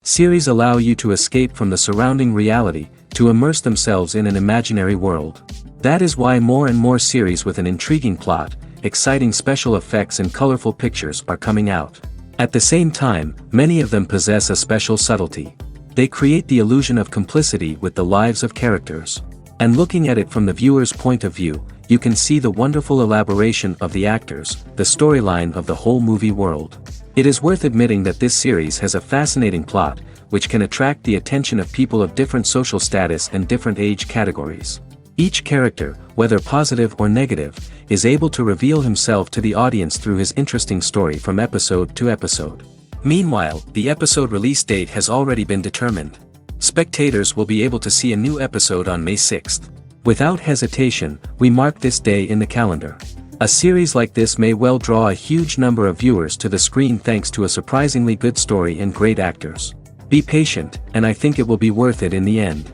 Series allow you to escape from the surrounding reality, to immerse themselves in an imaginary world. That is why more and more series with an intriguing plot, exciting special effects and colorful pictures are coming out. At the same time, many of them possess a special subtlety. They create the illusion of complicity with the lives of characters. And looking at it from the viewer's point of view, you can see the wonderful elaboration of the actors, the storyline of the whole movie world. It is worth admitting that this series has a fascinating plot, which can attract the attention of people of different social status and different age categories. Each character, whether positive or negative, is able to reveal himself to the audience through his interesting story from episode to episode. Meanwhile, the episode release date has already been determined. Spectators will be able to see a new episode on May 6th. Without hesitation, we mark this day in the calendar. A series like this may well draw a huge number of viewers to the screen thanks to a surprisingly good story and great actors. Be patient, and I think it will be worth it in the end.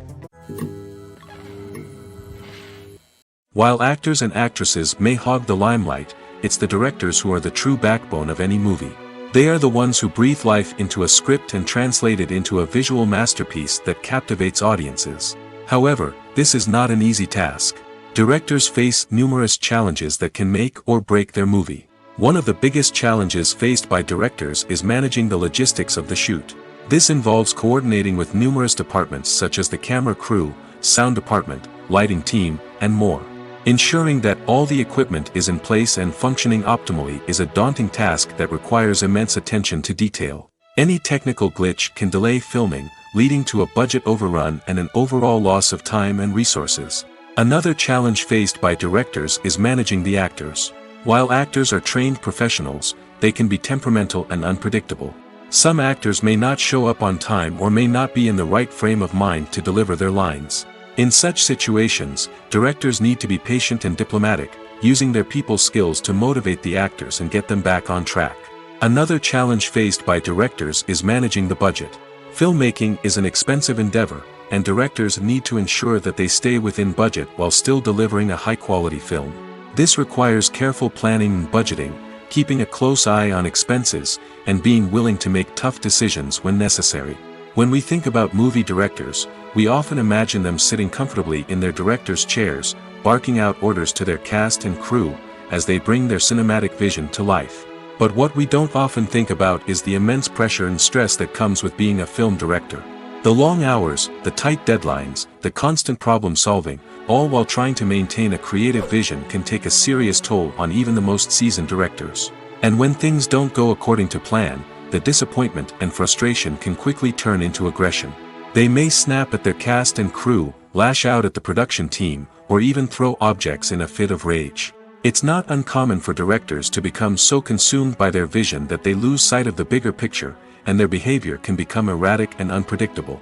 While actors and actresses may hog the limelight, it's the directors who are the true backbone of any movie. They are the ones who breathe life into a script and translate it into a visual masterpiece that captivates audiences. However, this is not an easy task. Directors face numerous challenges that can make or break their movie. One of the biggest challenges faced by directors is managing the logistics of the shoot. This involves coordinating with numerous departments such as the camera crew, sound department, lighting team, and more. Ensuring that all the equipment is in place and functioning optimally is a daunting task that requires immense attention to detail. Any technical glitch can delay filming, leading to a budget overrun and an overall loss of time and resources. Another challenge faced by directors is managing the actors. While actors are trained professionals, they can be temperamental and unpredictable. Some actors may not show up on time or may not be in the right frame of mind to deliver their lines. In such situations, directors need to be patient and diplomatic, using their people skills to motivate the actors and get them back on track. Another challenge faced by directors is managing the budget. Filmmaking is an expensive endeavor, and directors need to ensure that they stay within budget while still delivering a high-quality film. This requires careful planning and budgeting, keeping a close eye on expenses, and being willing to make tough decisions when necessary. When we think about movie directors, we often imagine them sitting comfortably in their director's chairs, barking out orders to their cast and crew, as they bring their cinematic vision to life. But what we don't often think about is the immense pressure and stress that comes with being a film director. The long hours, the tight deadlines, the constant problem solving, all while trying to maintain a creative vision can take a serious toll on even the most seasoned directors. And when things don't go according to plan, the disappointment and frustration can quickly turn into aggression. They may snap at their cast and crew, lash out at the production team, or even throw objects in a fit of rage. It's not uncommon for directors to become so consumed by their vision that they lose sight of the bigger picture, and their behavior can become erratic and unpredictable.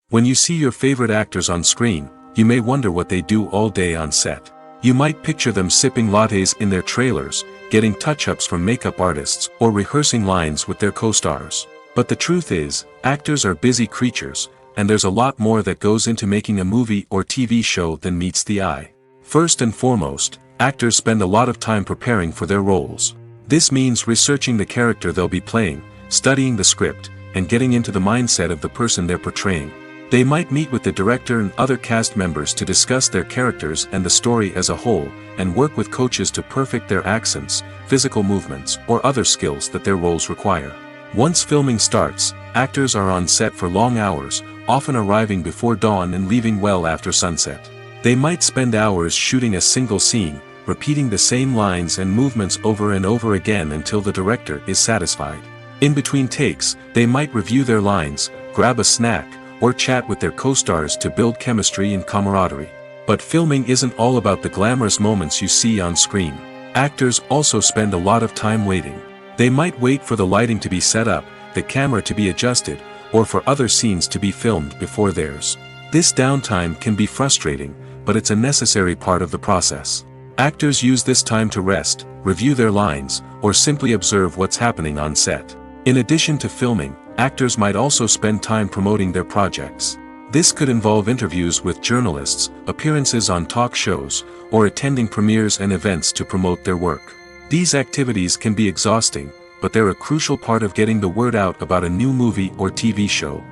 When you see your favorite actors on screen, you may wonder what they do all day on set. You might picture them sipping lattes in their trailers, getting touch-ups from makeup artists, or rehearsing lines with their co-stars. But the truth is, actors are busy creatures, and there's a lot more that goes into making a movie or TV show than meets the eye. First and foremost, actors spend a lot of time preparing for their roles. This means researching the character they'll be playing, studying the script, and getting into the mindset of the person they're portraying. They might meet with the director and other cast members to discuss their characters and the story as a whole, and work with coaches to perfect their accents, physical movements, or other skills that their roles require. Once filming starts, actors are on set for long hours, often arriving before dawn and leaving well after sunset. They might spend hours shooting a single scene, repeating the same lines and movements over and over again until the director is satisfied. In between takes, they might review their lines, grab a snack, or chat with their co-stars to build chemistry and camaraderie. But filming isn't all about the glamorous moments you see on screen. Actors also spend a lot of time waiting. They might wait for the lighting to be set up, the camera to be adjusted, or for other scenes to be filmed before theirs. This downtime can be frustrating, but it's a necessary part of the process. Actors use this time to rest, review their lines, or simply observe what's happening on set. In addition to filming, actors might also spend time promoting their projects. This could involve interviews with journalists, appearances on talk shows, or attending premieres and events to promote their work. These activities can be exhausting, but they're a crucial part of getting the word out about a new movie or TV show.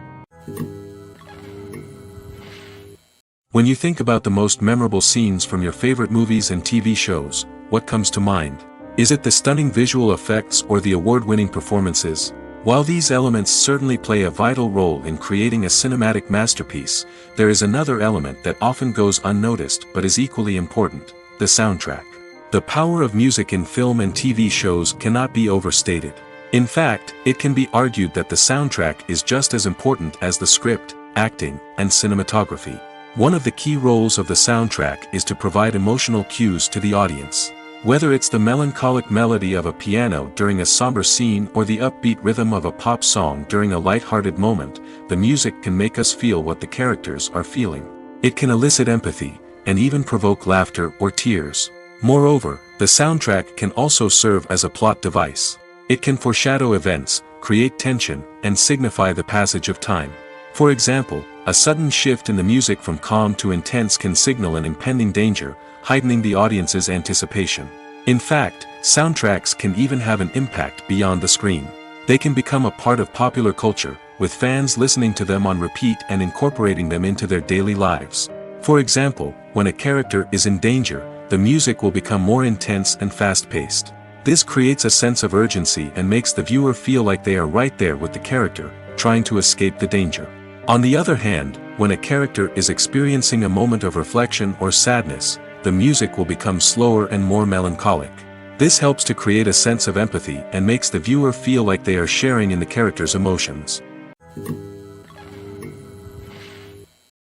When you think about the most memorable scenes from your favorite movies and TV shows, what comes to mind? Is it the stunning visual effects or the award-winning performances? While these elements certainly play a vital role in creating a cinematic masterpiece, there is another element that often goes unnoticed but is equally important: the soundtrack. The power of music in film and TV shows cannot be overstated. In fact, it can be argued that the soundtrack is just as important as the script, acting, and cinematography. One of the key roles of the soundtrack is to provide emotional cues to the audience. Whether it's the melancholic melody of a piano during a somber scene or the upbeat rhythm of a pop song during a light-hearted moment, the music can make us feel what the characters are feeling. It can elicit empathy, and even provoke laughter or tears. Moreover, the soundtrack can also serve as a plot device. It can foreshadow events, create tension, and signify the passage of time. For example, a sudden shift in the music from calm to intense can signal an impending danger, heightening the audience's anticipation. In fact, soundtracks can even have an impact beyond the screen. They can become a part of popular culture, with fans listening to them on repeat and incorporating them into their daily lives. For example, when a character is in danger, the music will become more intense and fast-paced. This creates a sense of urgency and makes the viewer feel like they are right there with the character, trying to escape the danger. On the other hand, when a character is experiencing a moment of reflection or sadness, the music will become slower and more melancholic. This helps to create a sense of empathy and makes the viewer feel like they are sharing in the character's emotions.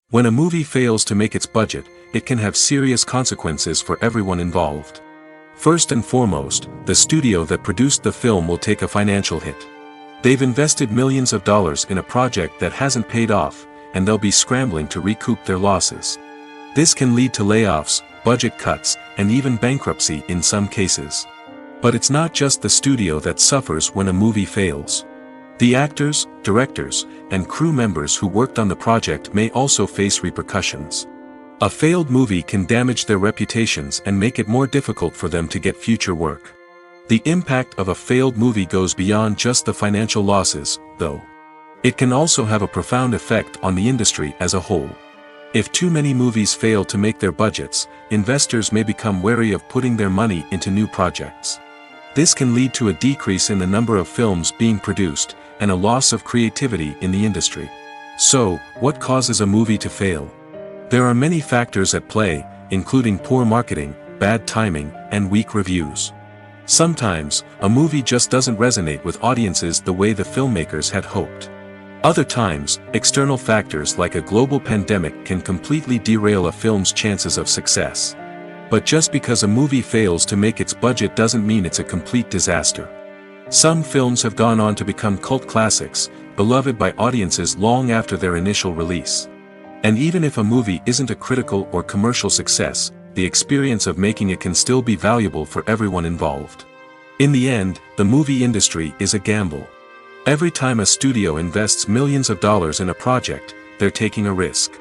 When a movie fails to make its budget, it can have serious consequences for everyone involved. First and foremost, the studio that produced the film will take a financial hit. They've invested millions of dollars in a project that hasn't paid off, and they'll be scrambling to recoup their losses. This can lead to layoffs, budget cuts, and even bankruptcy in some cases. But it's not just the studio that suffers when a movie fails. The actors, directors, and crew members who worked on the project may also face repercussions. A failed movie can damage their reputations and make it more difficult for them to get future work. The impact of a failed movie goes beyond just the financial losses, though. It can also have a profound effect on the industry as a whole. If too many movies fail to make their budgets, investors may become wary of putting their money into new projects. This can lead to a decrease in the number of films being produced, and a loss of creativity in the industry. So, what causes a movie to fail? There are many factors at play, including poor marketing, bad timing, and weak reviews. Sometimes, a movie just doesn't resonate with audiences the way the filmmakers had hoped. Other times, external factors like a global pandemic can completely derail a film's chances of success. But just because a movie fails to make its budget doesn't mean it's a complete disaster. Some films have gone on to become cult classics, beloved by audiences long after their initial release. And even if a movie isn't a critical or commercial success, the experience of making it can still be valuable for everyone involved. In the end, the movie industry is a gamble. Every time a studio invests millions of dollars in a project, they're taking a risk.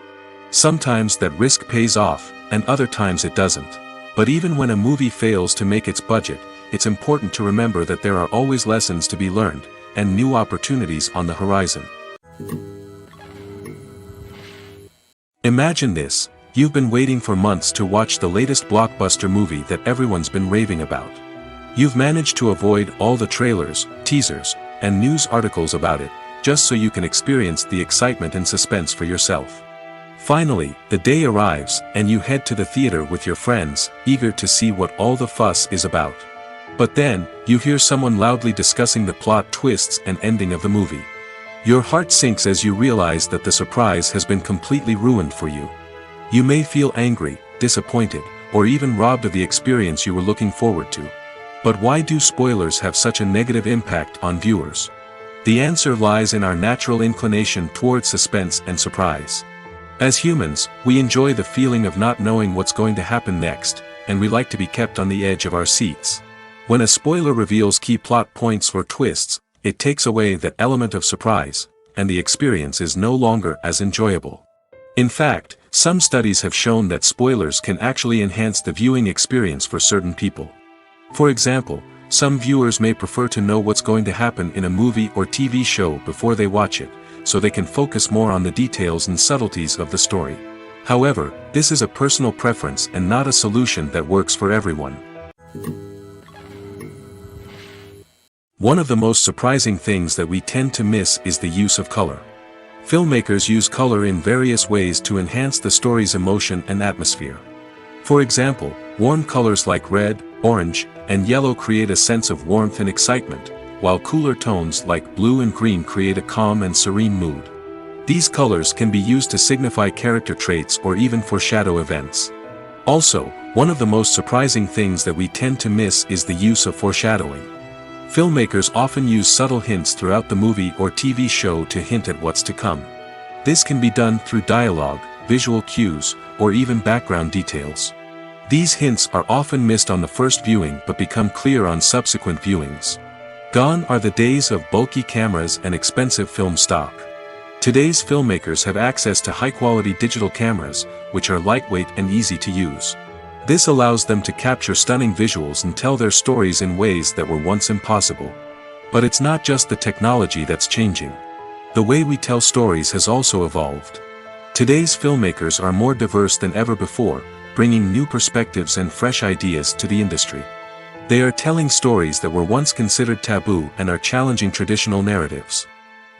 Sometimes that risk pays off, and other times it doesn't. But even when a movie fails to make its budget, it's important to remember that there are always lessons to be learned, and new opportunities on the horizon. Imagine this: you've been waiting for months to watch the latest blockbuster movie that everyone's been raving about. You've managed to avoid all the trailers, teasers, and news articles about it, just so you can experience the excitement and suspense for yourself. Finally, the day arrives, and you head to the theater with your friends, eager to see what all the fuss is about. But then, you hear someone loudly discussing the plot twists and ending of the movie. Your heart sinks as you realize that the surprise has been completely ruined for you. You may feel angry, disappointed, or even robbed of the experience you were looking forward to. But why do spoilers have such a negative impact on viewers? The answer lies in our natural inclination toward suspense and surprise. As humans, we enjoy the feeling of not knowing what's going to happen next, and we like to be kept on the edge of our seats. When a spoiler reveals key plot points or twists, it takes away that element of surprise, and the experience is no longer as enjoyable. In fact, some studies have shown that spoilers can actually enhance the viewing experience for certain people. For example, Some viewers may prefer to know what's going to happen in a movie or TV show before they watch it, so they can focus more on the details and subtleties of the story. However, this is a personal preference and not a solution that works for everyone. One of the most surprising things that we tend to miss is the use of color. Filmmakers use color in various ways to enhance the story's emotion and atmosphere. For example, warm colors like red, orange, and yellow create a sense of warmth and excitement, while cooler tones like blue and green create a calm and serene mood. These colors can be used to signify character traits or even foreshadow events. Also, one of the most surprising things that we tend to miss is the use of foreshadowing. Filmmakers often use subtle hints throughout the movie or TV show to hint at what's to come. This can be done through dialogue, visual cues, or even background details. These hints are often missed on the first viewing but become clear on subsequent viewings. Gone are the days of bulky cameras and expensive film stock. Today's filmmakers have access to high-quality digital cameras, which are lightweight and easy to use. This allows them to capture stunning visuals and tell their stories in ways that were once impossible. But it's not just the technology that's changing. The way we tell stories has also evolved. Today's filmmakers are more diverse than ever before, bringing new perspectives and fresh ideas to the industry. They are telling stories that were once considered taboo and are challenging traditional narratives.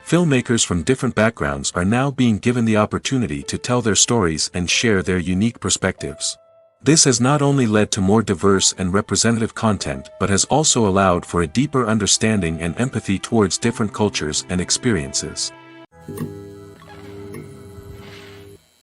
Filmmakers from different backgrounds are now being given the opportunity to tell their stories and share their unique perspectives. This has not only led to more diverse and representative content but has also allowed for a deeper understanding and empathy towards different cultures and experiences.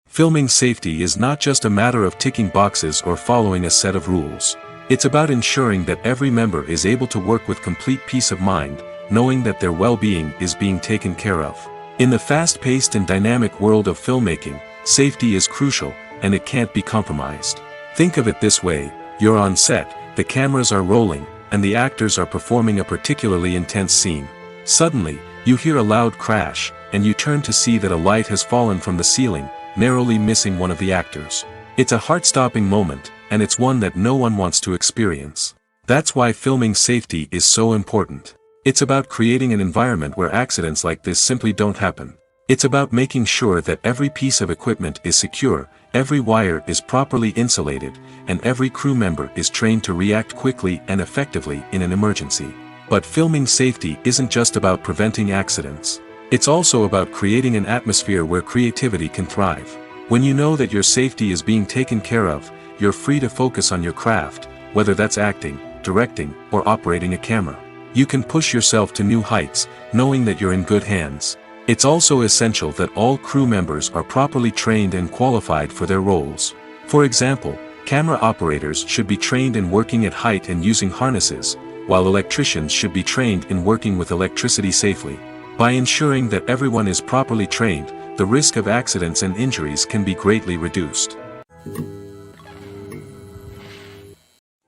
Filming safety is not just a matter of ticking boxes or following a set of rules. It's about ensuring that every member is able to work with complete peace of mind, knowing that their well-being is being taken care of. In the fast-paced and dynamic world of filmmaking, safety is crucial, and it can't be compromised. Think of it this way: you're on set, the cameras are rolling, and the actors are performing a particularly intense scene. Suddenly, you hear a loud crash, and you turn to see that a light has fallen from the ceiling, narrowly missing one of the actors. It's a heart-stopping moment, and it's one that no one wants to experience. That's why filming safety is so important. It's about creating an environment where accidents like this simply don't happen. It's about making sure that every piece of equipment is secure, every wire is properly insulated, and every crew member is trained to react quickly and effectively in an emergency. But filming safety isn't just about preventing accidents. It's also about creating an atmosphere where creativity can thrive. When you know that your safety is being taken care of, you're free to focus on your craft, whether that's acting, directing, or operating a camera. You can push yourself to new heights, knowing that you're in good hands. It's also essential that all crew members are properly trained and qualified for their roles. For example, camera operators should be trained in working at height and using harnesses, while electricians should be trained in working with electricity safely. By ensuring that everyone is properly trained, the risk of accidents and injuries can be greatly reduced.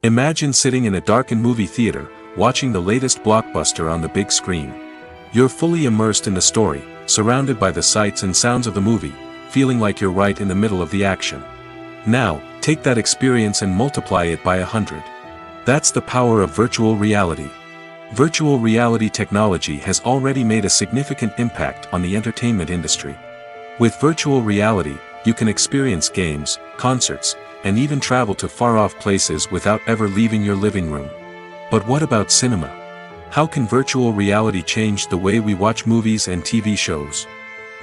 Imagine sitting in a darkened movie theater, watching the latest blockbuster on the big screen. You're fully immersed in the story, surrounded by the sights and sounds of the movie, feeling like you're right in the middle of the action. Now, take that experience and multiply it by 100. That's the power of virtual reality. Virtual reality technology has already made a significant impact on the entertainment industry. With virtual reality, you can experience games, concerts, and even travel to far-off places without ever leaving your living room. But what about cinema? How can virtual reality change the way we watch movies and TV shows?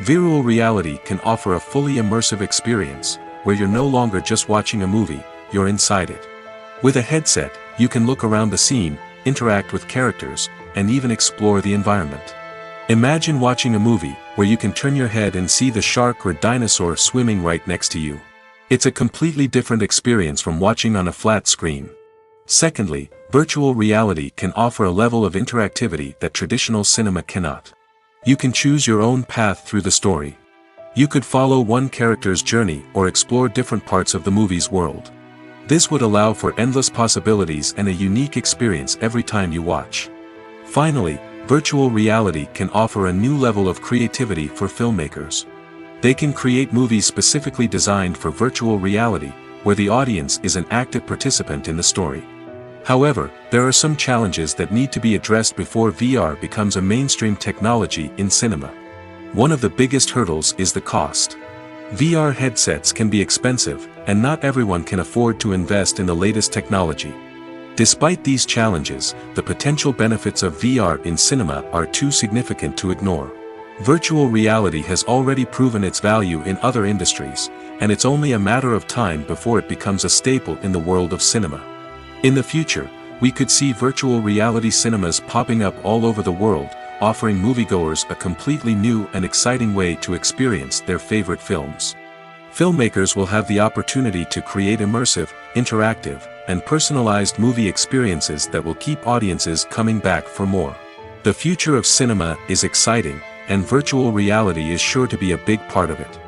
Virtual reality can offer a fully immersive experience, where you're no longer just watching a movie, you're inside it. With a headset, you can look around the scene, interact with characters, and even explore the environment. Imagine watching a movie where you can turn your head and see the shark or dinosaur swimming right next to you. It's a completely different experience from watching on a flat screen. Secondly, virtual reality can offer a level of interactivity that traditional cinema cannot. You can choose your own path through the story. You could follow one character's journey or explore different parts of the movie's world. This would allow for endless possibilities and a unique experience every time you watch. Finally, virtual reality can offer a new level of creativity for filmmakers. They can create movies specifically designed for virtual reality, where the audience is an active participant in the story. However, there are some challenges that need to be addressed before VR becomes a mainstream technology in cinema. One of the biggest hurdles is the cost. VR headsets can be expensive, and not everyone can afford to invest in the latest technology. Despite these challenges, the potential benefits of VR in cinema are too significant to ignore. Virtual reality has already proven its value in other industries, and it's only a matter of time before it becomes a staple in the world of cinema. In the future, we could see virtual reality cinemas popping up all over the world, offering moviegoers a completely new and exciting way to experience their favorite films. Filmmakers will have the opportunity to create immersive, interactive, and personalized movie experiences that will keep audiences coming back for more. The future of cinema is exciting, and virtual reality is sure to be a big part of it.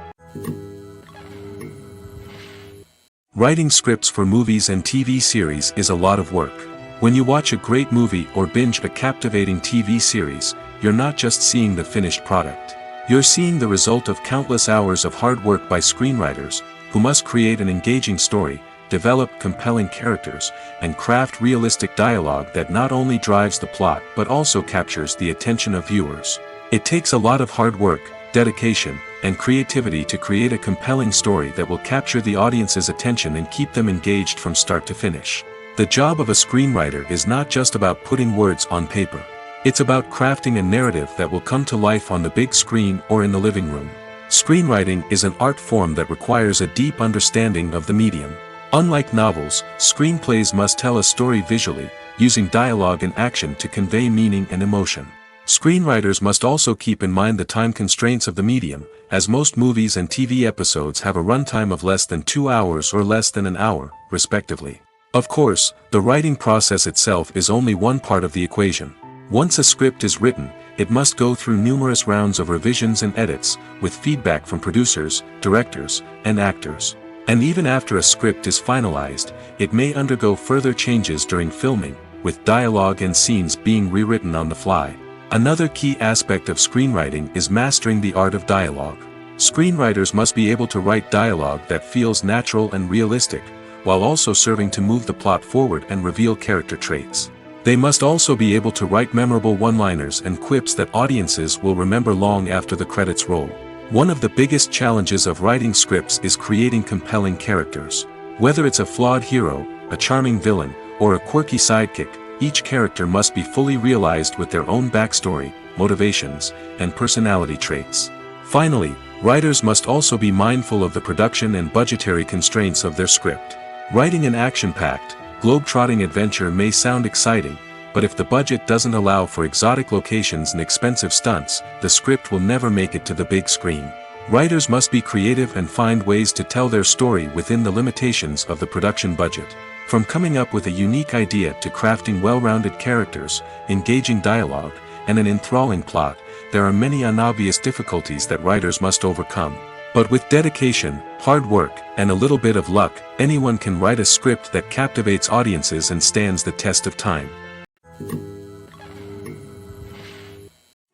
Writing scripts for movies and TV series is a lot of work. When you watch a great movie or binge a captivating TV series, you're not just seeing the finished product. You're seeing the result of countless hours of hard work by screenwriters, who must create an engaging story, develop compelling characters, and craft realistic dialogue that not only drives the plot but also captures the attention of viewers. It takes a lot of hard work, dedication, and creativity to create a compelling story that will capture the audience's attention and keep them engaged from start to finish. The job of a screenwriter is not just about putting words on paper. It's about crafting a narrative that will come to life on the big screen or in the living room. Screenwriting is an art form that requires a deep understanding of the medium. Unlike novels, screenplays must tell a story visually, using dialogue and action to convey meaning and emotion. Screenwriters must also keep in mind the time constraints of the medium, as most movies and TV episodes have a runtime of less than 2 hours or less than an hour, respectively. Of course, the writing process itself is only one part of the equation. Once a script is written, it must go through numerous rounds of revisions and edits, with feedback from producers, directors, and actors. And even after a script is finalized, it may undergo further changes during filming, with dialogue and scenes being rewritten on the fly. Another key aspect of screenwriting is mastering the art of dialogue. Screenwriters must be able to write dialogue that feels natural and realistic, while also serving to move the plot forward and reveal character traits. They must also be able to write memorable one-liners and quips that audiences will remember long after the credits roll. One of the biggest challenges of writing scripts is creating compelling characters. Whether it's a flawed hero, a charming villain, or a quirky sidekick, each character must be fully realized with their own backstory, motivations, and personality traits. Finally, writers must also be mindful of the production and budgetary constraints of their script. Writing an action-packed, globe-trotting adventure may sound exciting, but if the budget doesn't allow for exotic locations and expensive stunts, the script will never make it to the big screen. Writers must be creative and find ways to tell their story within the limitations of the production budget. From coming up with a unique idea to crafting well-rounded characters, engaging dialogue, and an enthralling plot, there are many unobvious difficulties that writers must overcome. But with dedication, hard work, and a little bit of luck, anyone can write a script that captivates audiences and stands the test of time.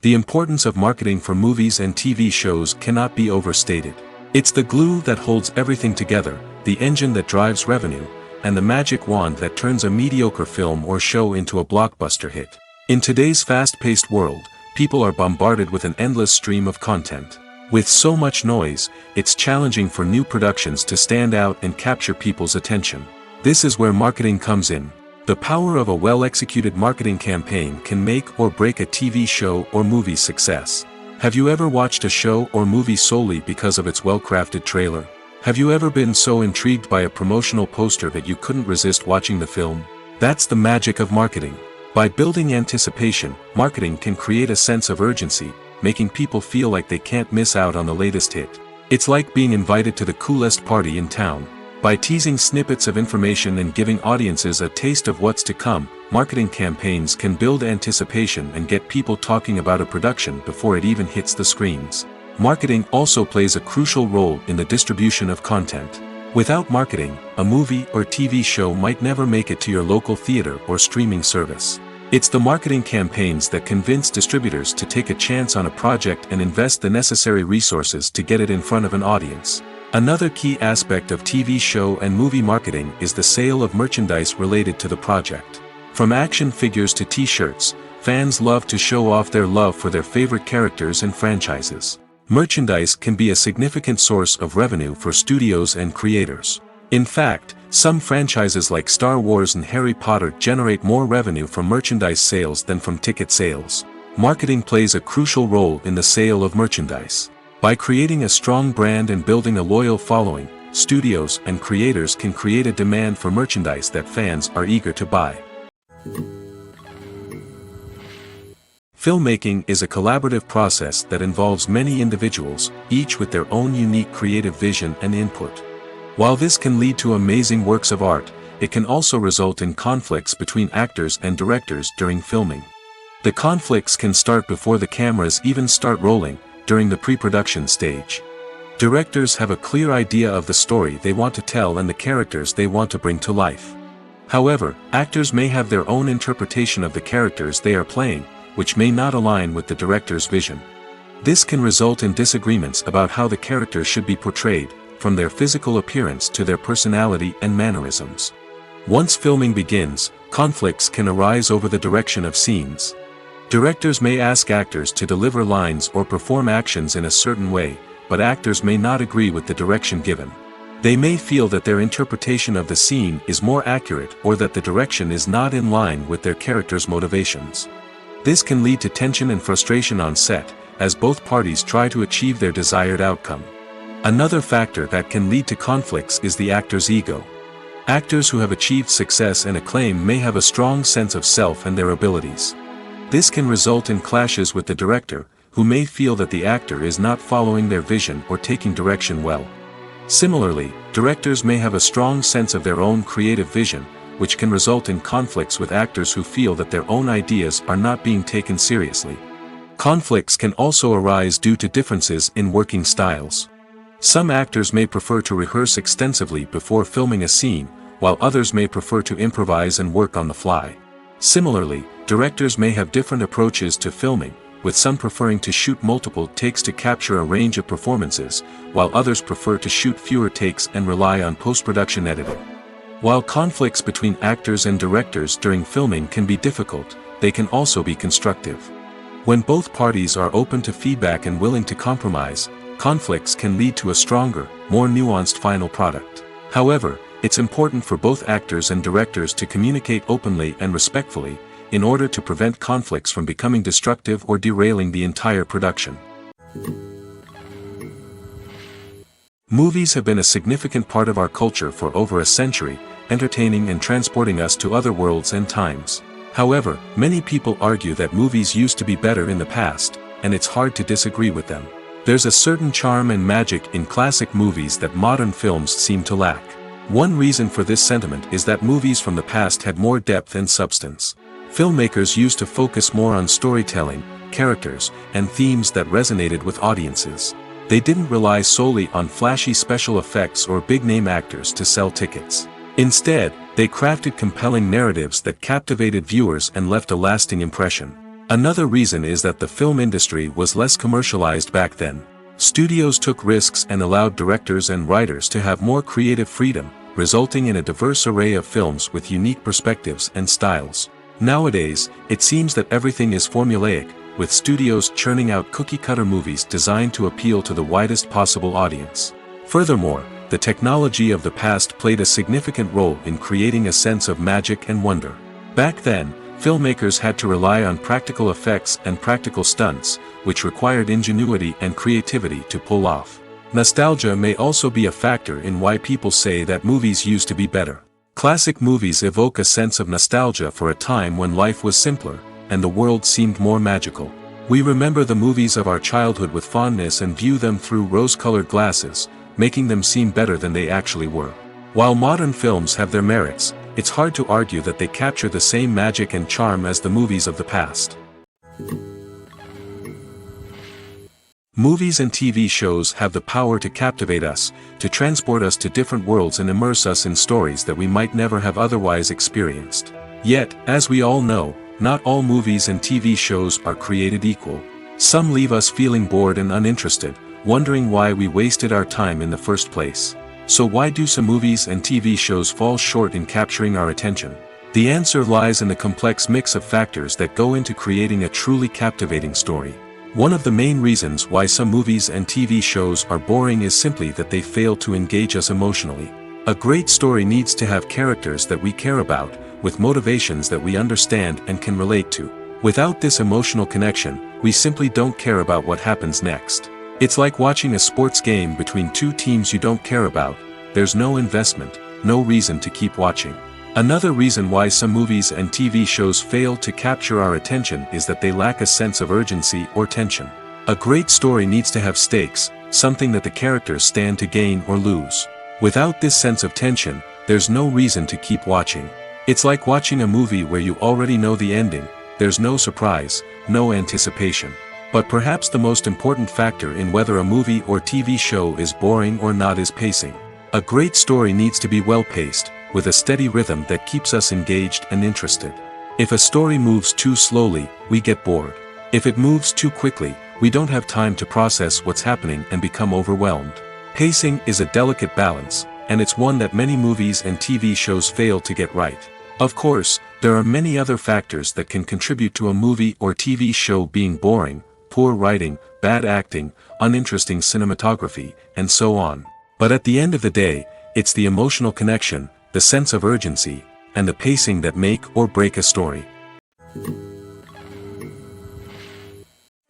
The importance of marketing for movies and TV shows cannot be overstated. It's the glue that holds everything together, the engine that drives revenue, and the magic wand that turns a mediocre film or show into a blockbuster hit. In today's fast-paced world, people are bombarded with an endless stream of content. With so much noise, it's challenging for new productions to stand out and capture people's attention. This is where marketing comes in. The power of a well-executed marketing campaign can make or break a TV show or movie's success. Have you ever watched a show or movie solely because of its well-crafted trailer? Have you ever been so intrigued by a promotional poster that you couldn't resist watching the film? That's the magic of marketing. By building anticipation, marketing can create a sense of urgency, making people feel like they can't miss out on the latest hit. It's like being invited to the coolest party in town. By teasing snippets of information and giving audiences a taste of what's to come, marketing campaigns can build anticipation and get people talking about a production before it even hits the screens. Marketing also plays a crucial role in the distribution of content. Without marketing, a movie or TV show might never make it to your local theater or streaming service. It's the marketing campaigns that convince distributors to take a chance on a project and invest the necessary resources to get it in front of an audience. Another key aspect of TV show and movie marketing is the sale of merchandise related to the project. From action figures to t-shirts, fans love to show off their love for their favorite characters and franchises. Merchandise can be a significant source of revenue for studios and creators. In fact, some franchises like Star Wars and Harry Potter generate more revenue from merchandise sales than from ticket sales. Marketing plays a crucial role in the sale of merchandise. By creating a strong brand and building a loyal following, studios and creators can create a demand for merchandise that fans are eager to buy. Filmmaking is a collaborative process that involves many individuals, each with their own unique creative vision and input. While this can lead to amazing works of art, it can also result in conflicts between actors and directors during filming. The conflicts can start before the cameras even start rolling, during the pre-production stage. Directors have a clear idea of the story they want to tell and the characters they want to bring to life. However, actors may have their own interpretation of the characters they are playing, which may not align with the director's vision. This can result in disagreements about how the characters should be portrayed, from their physical appearance to their personality and mannerisms. Once filming begins, conflicts can arise over the direction of scenes. Directors may ask actors to deliver lines or perform actions in a certain way, but actors may not agree with the direction given. They may feel that their interpretation of the scene is more accurate or that the direction is not in line with their character's motivations. This can lead to tension and frustration on set, as both parties try to achieve their desired outcome. Another factor that can lead to conflicts is the actor's ego. Actors who have achieved success and acclaim may have a strong sense of self and their abilities. This can result in clashes with the director, who may feel that the actor is not following their vision or taking direction well. Similarly, directors may have a strong sense of their own creative vision, which can result in conflicts with actors who feel that their own ideas are not being taken seriously. Conflicts can also arise due to differences in working styles. Some actors may prefer to rehearse extensively before filming a scene, while others may prefer to improvise and work on the fly. Similarly, directors may have different approaches to filming, with some preferring to shoot multiple takes to capture a range of performances, while others prefer to shoot fewer takes and rely on post-production editing. While conflicts between actors and directors during filming can be difficult, they can also be constructive. When both parties are open to feedback and willing to compromise, conflicts can lead to a stronger, more nuanced final product. However, it's important for both actors and directors to communicate openly and respectfully, in order to prevent conflicts from becoming destructive or derailing the entire production. Movies have been a significant part of our culture for over a century, entertaining and transporting us to other worlds and times. However, many people argue that movies used to be better in the past, and it's hard to disagree with them. There's a certain charm and magic in classic movies that modern films seem to lack. One reason for this sentiment is that movies from the past had more depth and substance. Filmmakers used to focus more on storytelling, characters, and themes that resonated with audiences. They didn't rely solely on flashy special effects or big-name actors to sell tickets. Instead, they crafted compelling narratives that captivated viewers and left a lasting impression. Another reason is that the film industry was less commercialized back then. Studios took risks and allowed directors and writers to have more creative freedom, resulting in a diverse array of films with unique perspectives and styles. Nowadays, it seems that everything is formulaic, with studios churning out cookie-cutter movies designed to appeal to the widest possible audience. Furthermore, the technology of the past played a significant role in creating a sense of magic and wonder. Back then, filmmakers had to rely on practical effects and practical stunts, which required ingenuity and creativity to pull off. Nostalgia may also be a factor in why people say that movies used to be better. Classic movies evoke a sense of nostalgia for a time when life was simpler, and the world seemed more magical. We remember the movies of our childhood with fondness and view them through rose-colored glasses, making them seem better than they actually were. While modern films have their merits, it's hard to argue that they capture the same magic and charm as the movies of the past. Movies and TV shows have the power to captivate us, to transport us to different worlds and immerse us in stories that we might never have otherwise experienced. Yet, as we all know, not all movies and TV shows are created equal. Some leave us feeling bored and uninterested, wondering why we wasted our time in the first place. So why do some movies and TV shows fall short in capturing our attention? The answer lies in the complex mix of factors that go into creating a truly captivating story. One of the main reasons why some movies and TV shows are boring is simply that they fail to engage us emotionally. A great story needs to have characters that we care about, with motivations that we understand and can relate to. Without this emotional connection, we simply don't care about what happens next. It's like watching a sports game between two teams you don't care about. There's no investment, no reason to keep watching. Another reason why some movies and TV shows fail to capture our attention is that they lack a sense of urgency or tension. A great story needs to have stakes, something that the characters stand to gain or lose. Without this sense of tension, there's no reason to keep watching. It's like watching a movie where you already know the ending. There's no surprise, no anticipation. But perhaps the most important factor in whether a movie or TV show is boring or not is pacing. A great story needs to be well-paced, with a steady rhythm that keeps us engaged and interested. If a story moves too slowly, we get bored. If it moves too quickly, we don't have time to process what's happening and become overwhelmed. Pacing is a delicate balance, and it's one that many movies and TV shows fail to get right. Of course, there are many other factors that can contribute to a movie or TV show being boring: poor writing, bad acting, uninteresting cinematography, and so on. But at the end of the day, it's the emotional connection, the sense of urgency, and the pacing that make or break a story.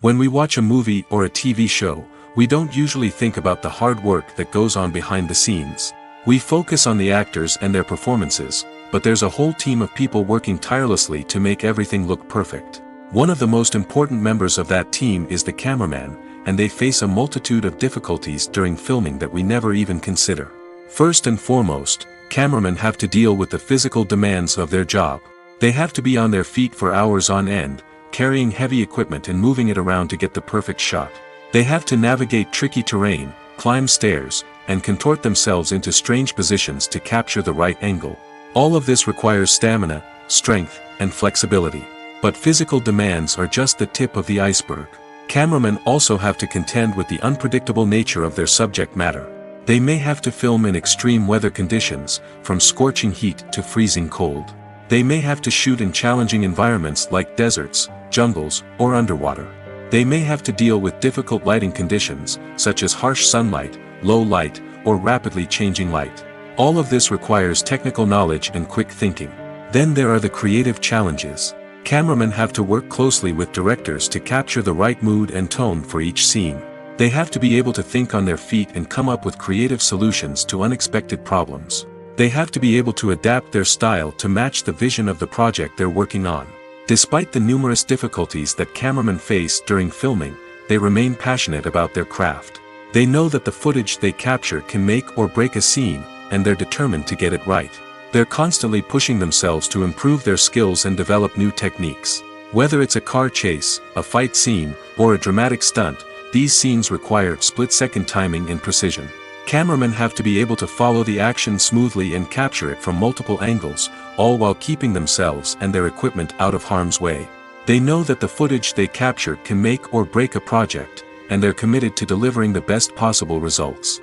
When we watch a movie or a TV show, we don't usually think about the hard work that goes on behind the scenes. We focus on the actors and their performances, but there's a whole team of people working tirelessly to make everything look perfect. One of the most important members of that team is the cameraman, and they face a multitude of difficulties during filming that we never even consider. First and foremost, cameramen have to deal with the physical demands of their job. They have to be on their feet for hours on end, carrying heavy equipment and moving it around to get the perfect shot. They have to navigate tricky terrain, climb stairs, and contort themselves into strange positions to capture the right angle. All of this requires stamina, strength, and flexibility. But physical demands are just the tip of the iceberg. Cameramen also have to contend with the unpredictable nature of their subject matter. They may have to film in extreme weather conditions, from scorching heat to freezing cold. They may have to shoot in challenging environments like deserts, jungles, or underwater. They may have to deal with difficult lighting conditions, such as harsh sunlight, low light, or rapidly changing light. All of this requires technical knowledge and quick thinking. Then there are the creative challenges. Cameramen have to work closely with directors to capture the right mood and tone for each scene. They have to be able to think on their feet and come up with creative solutions to unexpected problems. They have to be able to adapt their style to match the vision of the project they're working on. Despite the numerous difficulties that cameramen face during filming, they remain passionate about their craft. They know that the footage they capture can make or break a scene, and they're determined to get it right. They're constantly pushing themselves to improve their skills and develop new techniques. Whether it's a car chase, a fight scene, or a dramatic stunt, these scenes require split-second timing and precision. Cameramen have to be able to follow the action smoothly and capture it from multiple angles, all while keeping themselves and their equipment out of harm's way. They know that the footage they capture can make or break a project, and they're committed to delivering the best possible results.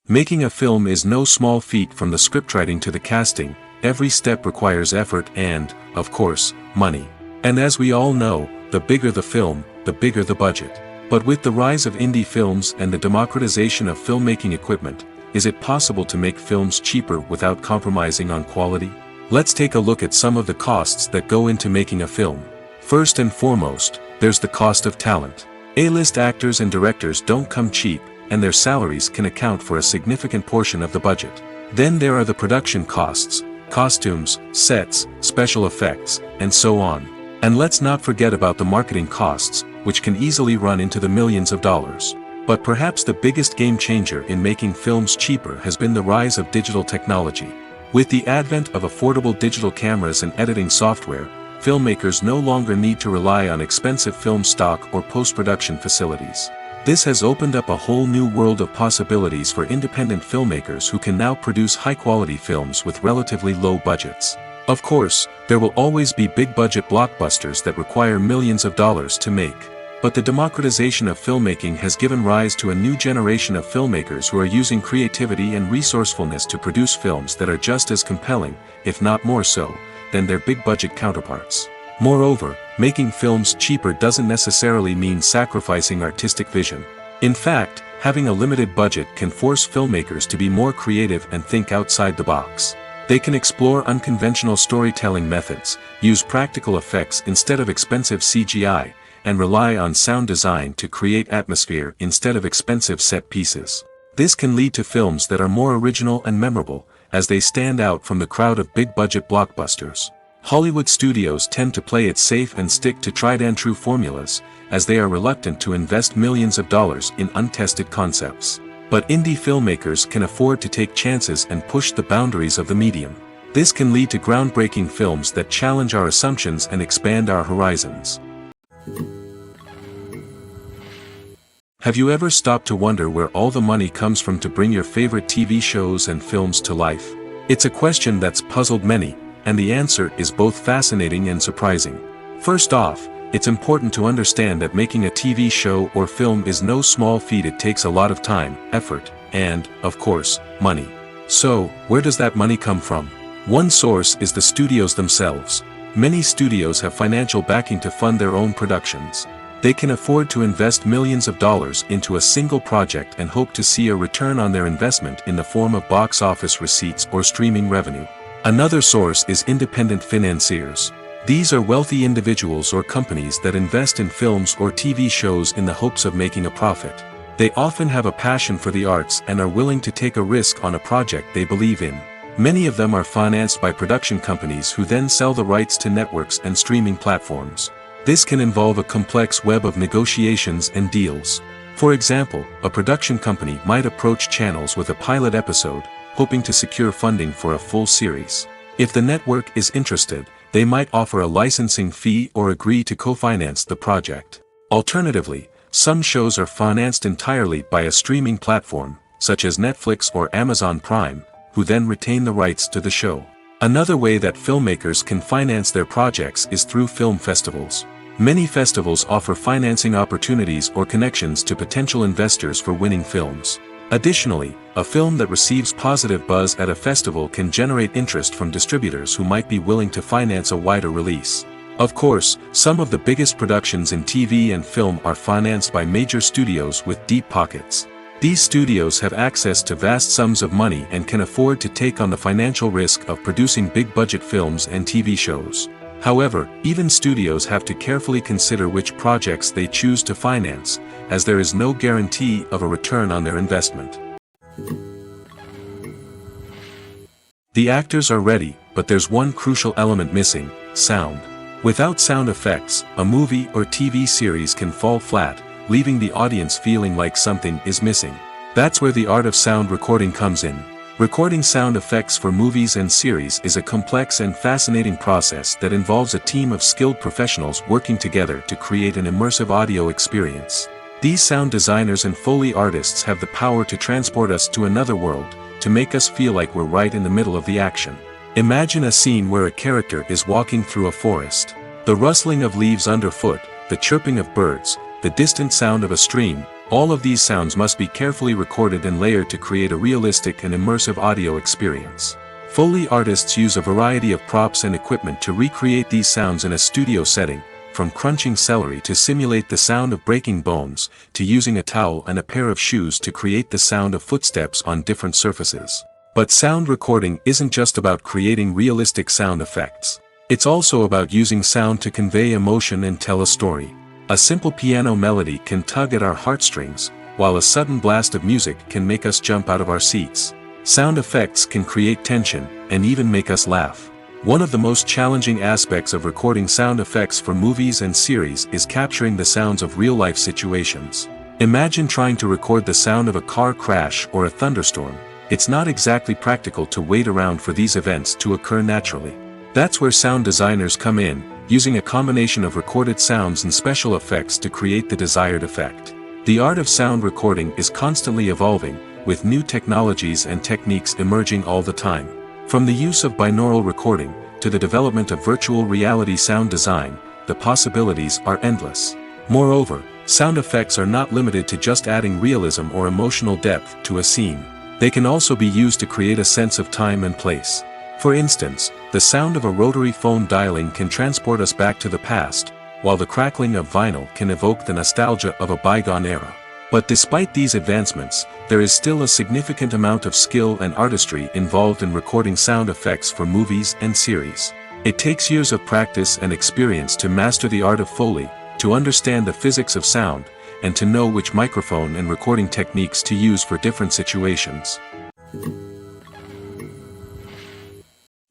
Making a film is no small feat. From the scriptwriting to the casting. Every step requires effort and, of course, money. And as we all know, the bigger the film, the bigger the budget. But with the rise of indie films and the democratization of filmmaking equipment, is it possible to make films cheaper without compromising on quality? Let's take a look at some of the costs that go into making a film. First and foremost, there's the cost of talent. A-list actors and directors don't come cheap, and their salaries can account for a significant portion of the budget. Then there are the production costs, costumes, sets, special effects, and so on. And let's not forget about the marketing costs, which can easily run into the millions of dollars. But perhaps the biggest game changer in making films cheaper has been the rise of digital technology. With the advent of affordable digital cameras and editing software, filmmakers no longer need to rely on expensive film stock or post-production facilities. This has opened up a whole new world of possibilities for independent filmmakers who can now produce high-quality films with relatively low budgets. Of course, there will always be big-budget blockbusters that require millions of dollars to make. But the democratization of filmmaking has given rise to a new generation of filmmakers who are using creativity and resourcefulness to produce films that are just as compelling, if not more so, than their big-budget counterparts. Moreover, making films cheaper doesn't necessarily mean sacrificing artistic vision. In fact, having a limited budget can force filmmakers to be more creative and think outside the box. They can explore unconventional storytelling methods, use practical effects instead of expensive CGI, and rely on sound design to create atmosphere instead of expensive set pieces. This can lead to films that are more original and memorable, as they stand out from the crowd of big-budget blockbusters. Hollywood studios tend to play it safe and stick to tried-and-true formulas, as they are reluctant to invest millions of dollars in untested concepts. But indie filmmakers can afford to take chances and push the boundaries of the medium. This can lead to groundbreaking films that challenge our assumptions and expand our horizons. Have you ever stopped to wonder where all the money comes from to bring your favorite TV shows and films to life? It's a question that's puzzled many, and the answer is both fascinating and surprising. First off, it's important to understand that making a TV show or film is no small feat. It takes a lot of time, effort, and, of course, money. So, where does that money come from? One source is the studios themselves. Many studios have financial backing to fund their own productions. They can afford to invest millions of dollars into a single project and hope to see a return on their investment in the form of box office receipts or streaming revenue. Another source is independent financiers. These are wealthy individuals or companies that invest in films or TV shows in the hopes of making a profit. They often have a passion for the arts and are willing to take a risk on a project they believe in. Many of them are financed by production companies who then sell the rights to networks and streaming platforms. This can involve a complex web of negotiations and deals. For example, a production company might approach channels with a pilot episode, hoping to secure funding for a full series. If the network is interested, they might offer a licensing fee or agree to co-finance the project. Alternatively, some shows are financed entirely by a streaming platform, such as Netflix or Amazon Prime, who then retain the rights to the show. Another way that filmmakers can finance their projects is through film festivals. Many festivals offer financing opportunities or connections to potential investors for winning films. Additionally, a film that receives positive buzz at a festival can generate interest from distributors who might be willing to finance a wider release. Of course, some of the biggest productions in TV and film are financed by major studios with deep pockets. These studios have access to vast sums of money and can afford to take on the financial risk of producing big-budget films and TV shows. However, even studios have to carefully consider which projects they choose to finance, as there is no guarantee of a return on their investment. The actors are ready, but there's one crucial element missing: sound. Without sound effects, a movie or TV series can fall flat, leaving the audience feeling like something is missing. That's where the art of sound recording comes in. Recording sound effects for movies and series is a complex and fascinating process that involves a team of skilled professionals working together to create an immersive audio experience. These sound designers and Foley artists have the power to transport us to another world, to make us feel like we're right in the middle of the action. Imagine a scene where a character is walking through a forest. The rustling of leaves underfoot, the chirping of birds, the distant sound of a stream, all of these sounds must be carefully recorded and layered to create a realistic and immersive audio experience. Foley artists use a variety of props and equipment to recreate these sounds in a studio setting, from crunching celery to simulate the sound of breaking bones, to using a towel and a pair of shoes to create the sound of footsteps on different surfaces. But sound recording isn't just about creating realistic sound effects. It's also about using sound to convey emotion and tell a story. A simple piano melody can tug at our heartstrings, while a sudden blast of music can make us jump out of our seats. Sound effects can create tension, and even make us laugh. One of the most challenging aspects of recording sound effects for movies and series is capturing the sounds of real-life situations. Imagine trying to record the sound of a car crash or a thunderstorm. It's not exactly practical to wait around for these events to occur naturally. That's where sound designers come in, using a combination of recorded sounds and special effects to create the desired effect. The art of sound recording is constantly evolving, with new technologies and techniques emerging all the time. From the use of binaural recording, to the development of virtual reality sound design, the possibilities are endless. Moreover, sound effects are not limited to just adding realism or emotional depth to a scene. They can also be used to create a sense of time and place. For instance, the sound of a rotary phone dialing can transport us back to the past, while the crackling of vinyl can evoke the nostalgia of a bygone era. But despite these advancements, there is still a significant amount of skill and artistry involved in recording sound effects for movies and series. It takes years of practice and experience to master the art of Foley, to understand the physics of sound, and to know which microphone and recording techniques to use for different situations.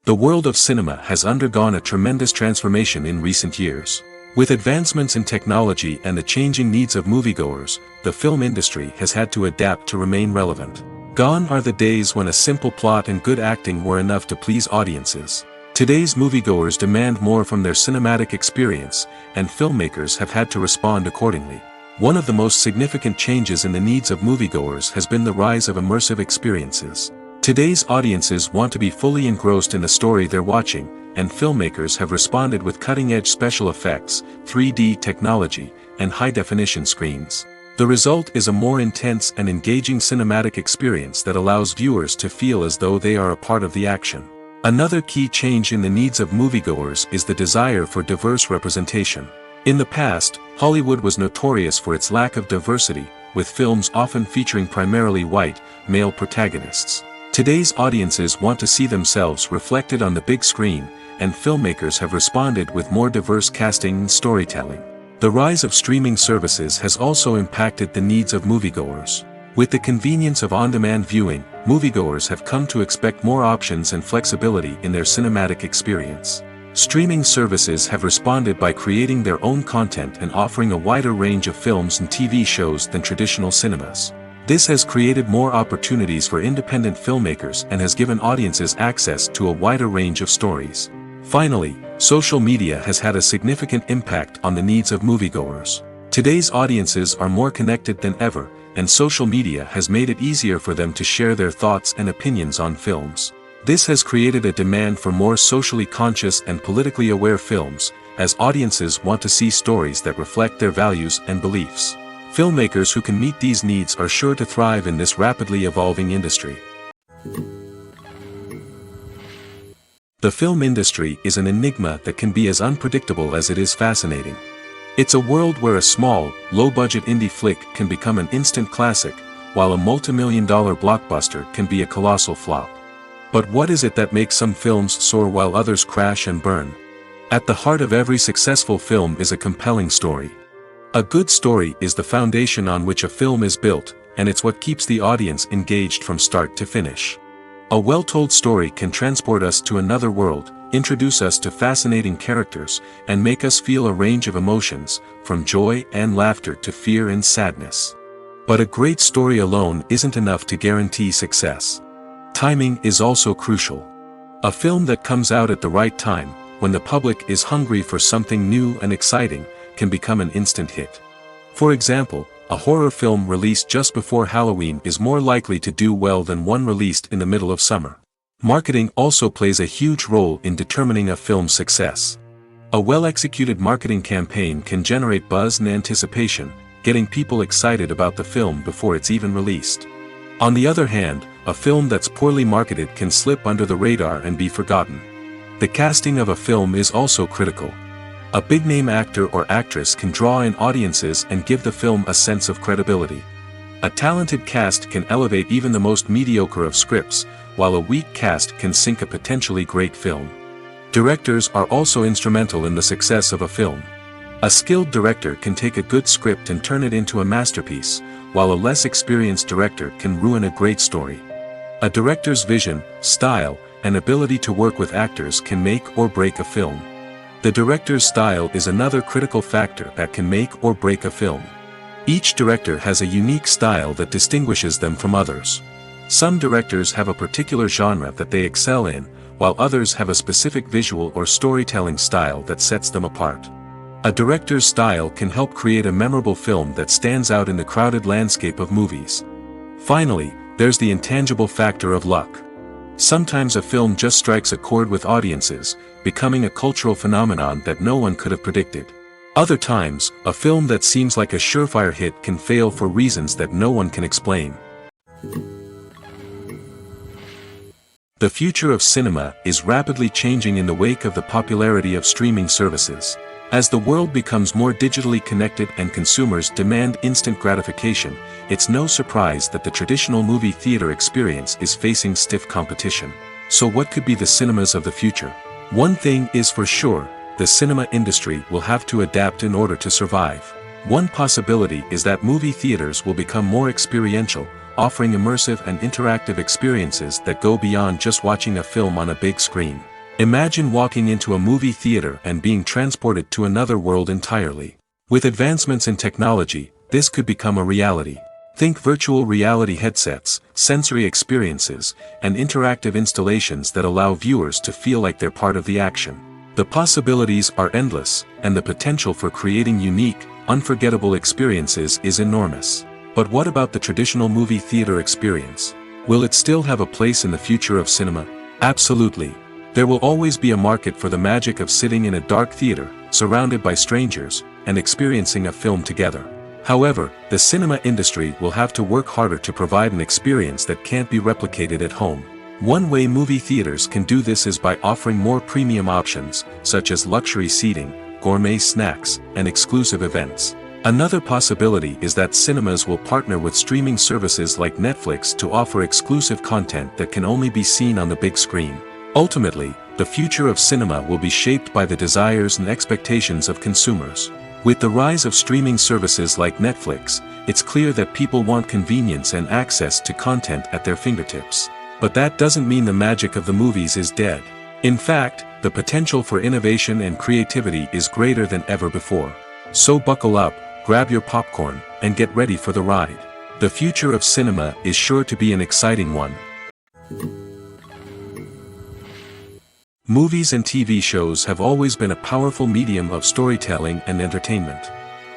The world of cinema has undergone a tremendous transformation in recent years. With advancements in technology and the changing needs of moviegoers, the film industry has had to adapt to remain relevant. Gone are the days when a simple plot and good acting were enough to please audiences. Today's moviegoers demand more from their cinematic experience, and filmmakers have had to respond accordingly. One of the most significant changes in the needs of moviegoers has been the rise of immersive experiences. Today's audiences want to be fully engrossed in the story they're watching, and filmmakers have responded with cutting-edge special effects, 3D technology, and high-definition screens. The result is a more intense and engaging cinematic experience that allows viewers to feel as though they are a part of the action. Another key change in the needs of moviegoers is the desire for diverse representation. In the past, Hollywood was notorious for its lack of diversity, with films often featuring primarily white, male protagonists. Today's audiences want to see themselves reflected on the big screen, and filmmakers have responded with more diverse casting and storytelling. The rise of streaming services has also impacted the needs of moviegoers. With the convenience of on-demand viewing, moviegoers have come to expect more options and flexibility in their cinematic experience. Streaming services have responded by creating their own content and offering a wider range of films and TV shows than traditional cinemas. This has created more opportunities for independent filmmakers and has given audiences access to a wider range of stories. Finally, social media has had a significant impact on the needs of moviegoers. Today's audiences are more connected than ever, and social media has made it easier for them to share their thoughts and opinions on films. This has created a demand for more socially conscious and politically aware films, as audiences want to see stories that reflect their values and beliefs. Filmmakers who can meet these needs are sure to thrive in this rapidly evolving industry. The film industry is an enigma that can be as unpredictable as it is fascinating. It's a world where a small, low-budget indie flick can become an instant classic, while a multi-million-dollar blockbuster can be a colossal flop. But what is it that makes some films soar while others crash and burn? At the heart of every successful film is a compelling story. A good story is the foundation on which a film is built, and it's what keeps the audience engaged from start to finish. A well-told story can transport us to another world, introduce us to fascinating characters, and make us feel a range of emotions, from joy and laughter to fear and sadness. But a great story alone isn't enough to guarantee success. Timing is also crucial. A film that comes out at the right time, when the public is hungry for something new and exciting, can become an instant hit. For example, a horror film released just before Halloween is more likely to do well than one released in the middle of summer. Marketing also plays a huge role in determining a film's success. A well-executed marketing campaign can generate buzz and anticipation, getting people excited about the film before it's even released. On the other hand, a film that's poorly marketed can slip under the radar and be forgotten. The casting of a film is also critical. A big-name actor or actress can draw in audiences and give the film a sense of credibility. A talented cast can elevate even the most mediocre of scripts, while a weak cast can sink a potentially great film. Directors are also instrumental in the success of a film. A skilled director can take a good script and turn it into a masterpiece, while a less experienced director can ruin a great story. A director's vision, style, and ability to work with actors can make or break a film. The director's style is another critical factor that can make or break a film. Each director has a unique style that distinguishes them from others. Some directors have a particular genre that they excel in, while others have a specific visual or storytelling style that sets them apart. A director's style can help create a memorable film that stands out in the crowded landscape of movies. Finally, there's the intangible factor of luck. Sometimes a film just strikes a chord with audiences, becoming a cultural phenomenon that no one could have predicted. Other times, a film that seems like a surefire hit can fail for reasons that no one can explain. The future of cinema is rapidly changing in the wake of the popularity of streaming services. As the world becomes more digitally connected and consumers demand instant gratification, it's no surprise that the traditional movie theater experience is facing stiff competition. So what could be the cinemas of the future? One thing is for sure, the cinema industry will have to adapt in order to survive. One possibility is that movie theaters will become more experiential, offering immersive and interactive experiences that go beyond just watching a film on a big screen. Imagine walking into a movie theater and being transported to another world entirely. With advancements in technology, this could become a reality. Think virtual reality headsets, sensory experiences, and interactive installations that allow viewers to feel like they're part of the action. The possibilities are endless, and the potential for creating unique, unforgettable experiences is enormous. But what about the traditional movie theater experience? Will it still have a place in the future of cinema? Absolutely. There will always be a market for the magic of sitting in a dark theater, surrounded by strangers, and experiencing a film together. However, the cinema industry will have to work harder to provide an experience that can't be replicated at home. One way movie theaters can do this is by offering more premium options, such as luxury seating, gourmet snacks, and exclusive events. Another possibility is that cinemas will partner with streaming services like Netflix to offer exclusive content that can only be seen on the big screen. Ultimately, the future of cinema will be shaped by the desires and expectations of consumers. With the rise of streaming services like Netflix, it's clear that people want convenience and access to content at their fingertips. But that doesn't mean the magic of the movies is dead. In fact, the potential for innovation and creativity is greater than ever before. So buckle up, grab your popcorn, and get ready for the ride. The future of cinema is sure to be an exciting one. Movies and TV shows have always been a powerful medium of storytelling and entertainment.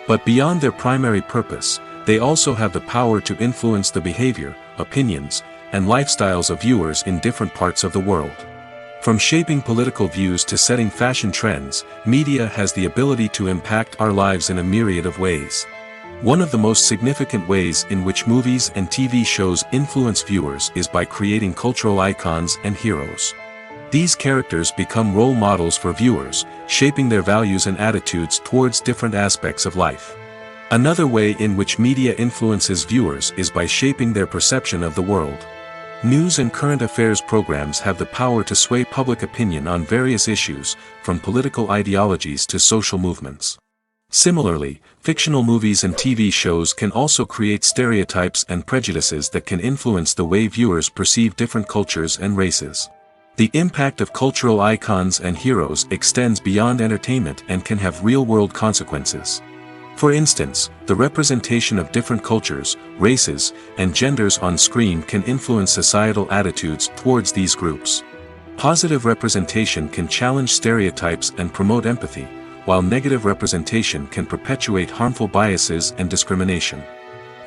But beyond their primary purpose, they also have the power to influence the behavior, opinions, and lifestyles of viewers in different parts of the world. From shaping political views to setting fashion trends, media has the ability to impact our lives in a myriad of ways. One of the most significant ways in which movies and TV shows influence viewers is by creating cultural icons and heroes. These characters become role models for viewers, shaping their values and attitudes towards different aspects of life. Another way in which media influences viewers is by shaping their perception of the world. News and current affairs programs have the power to sway public opinion on various issues, from political ideologies to social movements. Similarly, fictional movies and TV shows can also create stereotypes and prejudices that can influence the way viewers perceive different cultures and races. The impact of cultural icons and heroes extends beyond entertainment and can have real-world consequences. For instance, the representation of different cultures, races, and genders on screen can influence societal attitudes towards these groups. Positive representation can challenge stereotypes and promote empathy, while negative representation can perpetuate harmful biases and discrimination.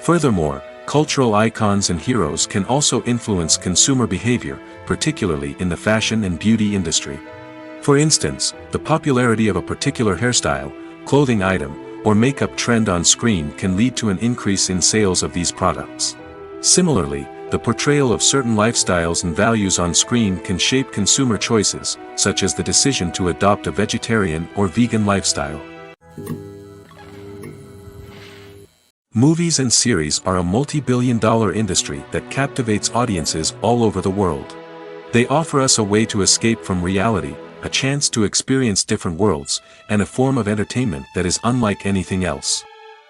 Furthermore, cultural icons and heroes can also influence consumer behavior, particularly in the fashion and beauty industry. For instance, the popularity of a particular hairstyle, clothing item, or makeup trend on screen can lead to an increase in sales of these products. Similarly, the portrayal of certain lifestyles and values on screen can shape consumer choices, such as the decision to adopt a vegetarian or vegan lifestyle. Movies and series are a multi-billion-dollar industry that captivates audiences all over the world. They offer us a way to escape from reality, a chance to experience different worlds, and a form of entertainment that is unlike anything else.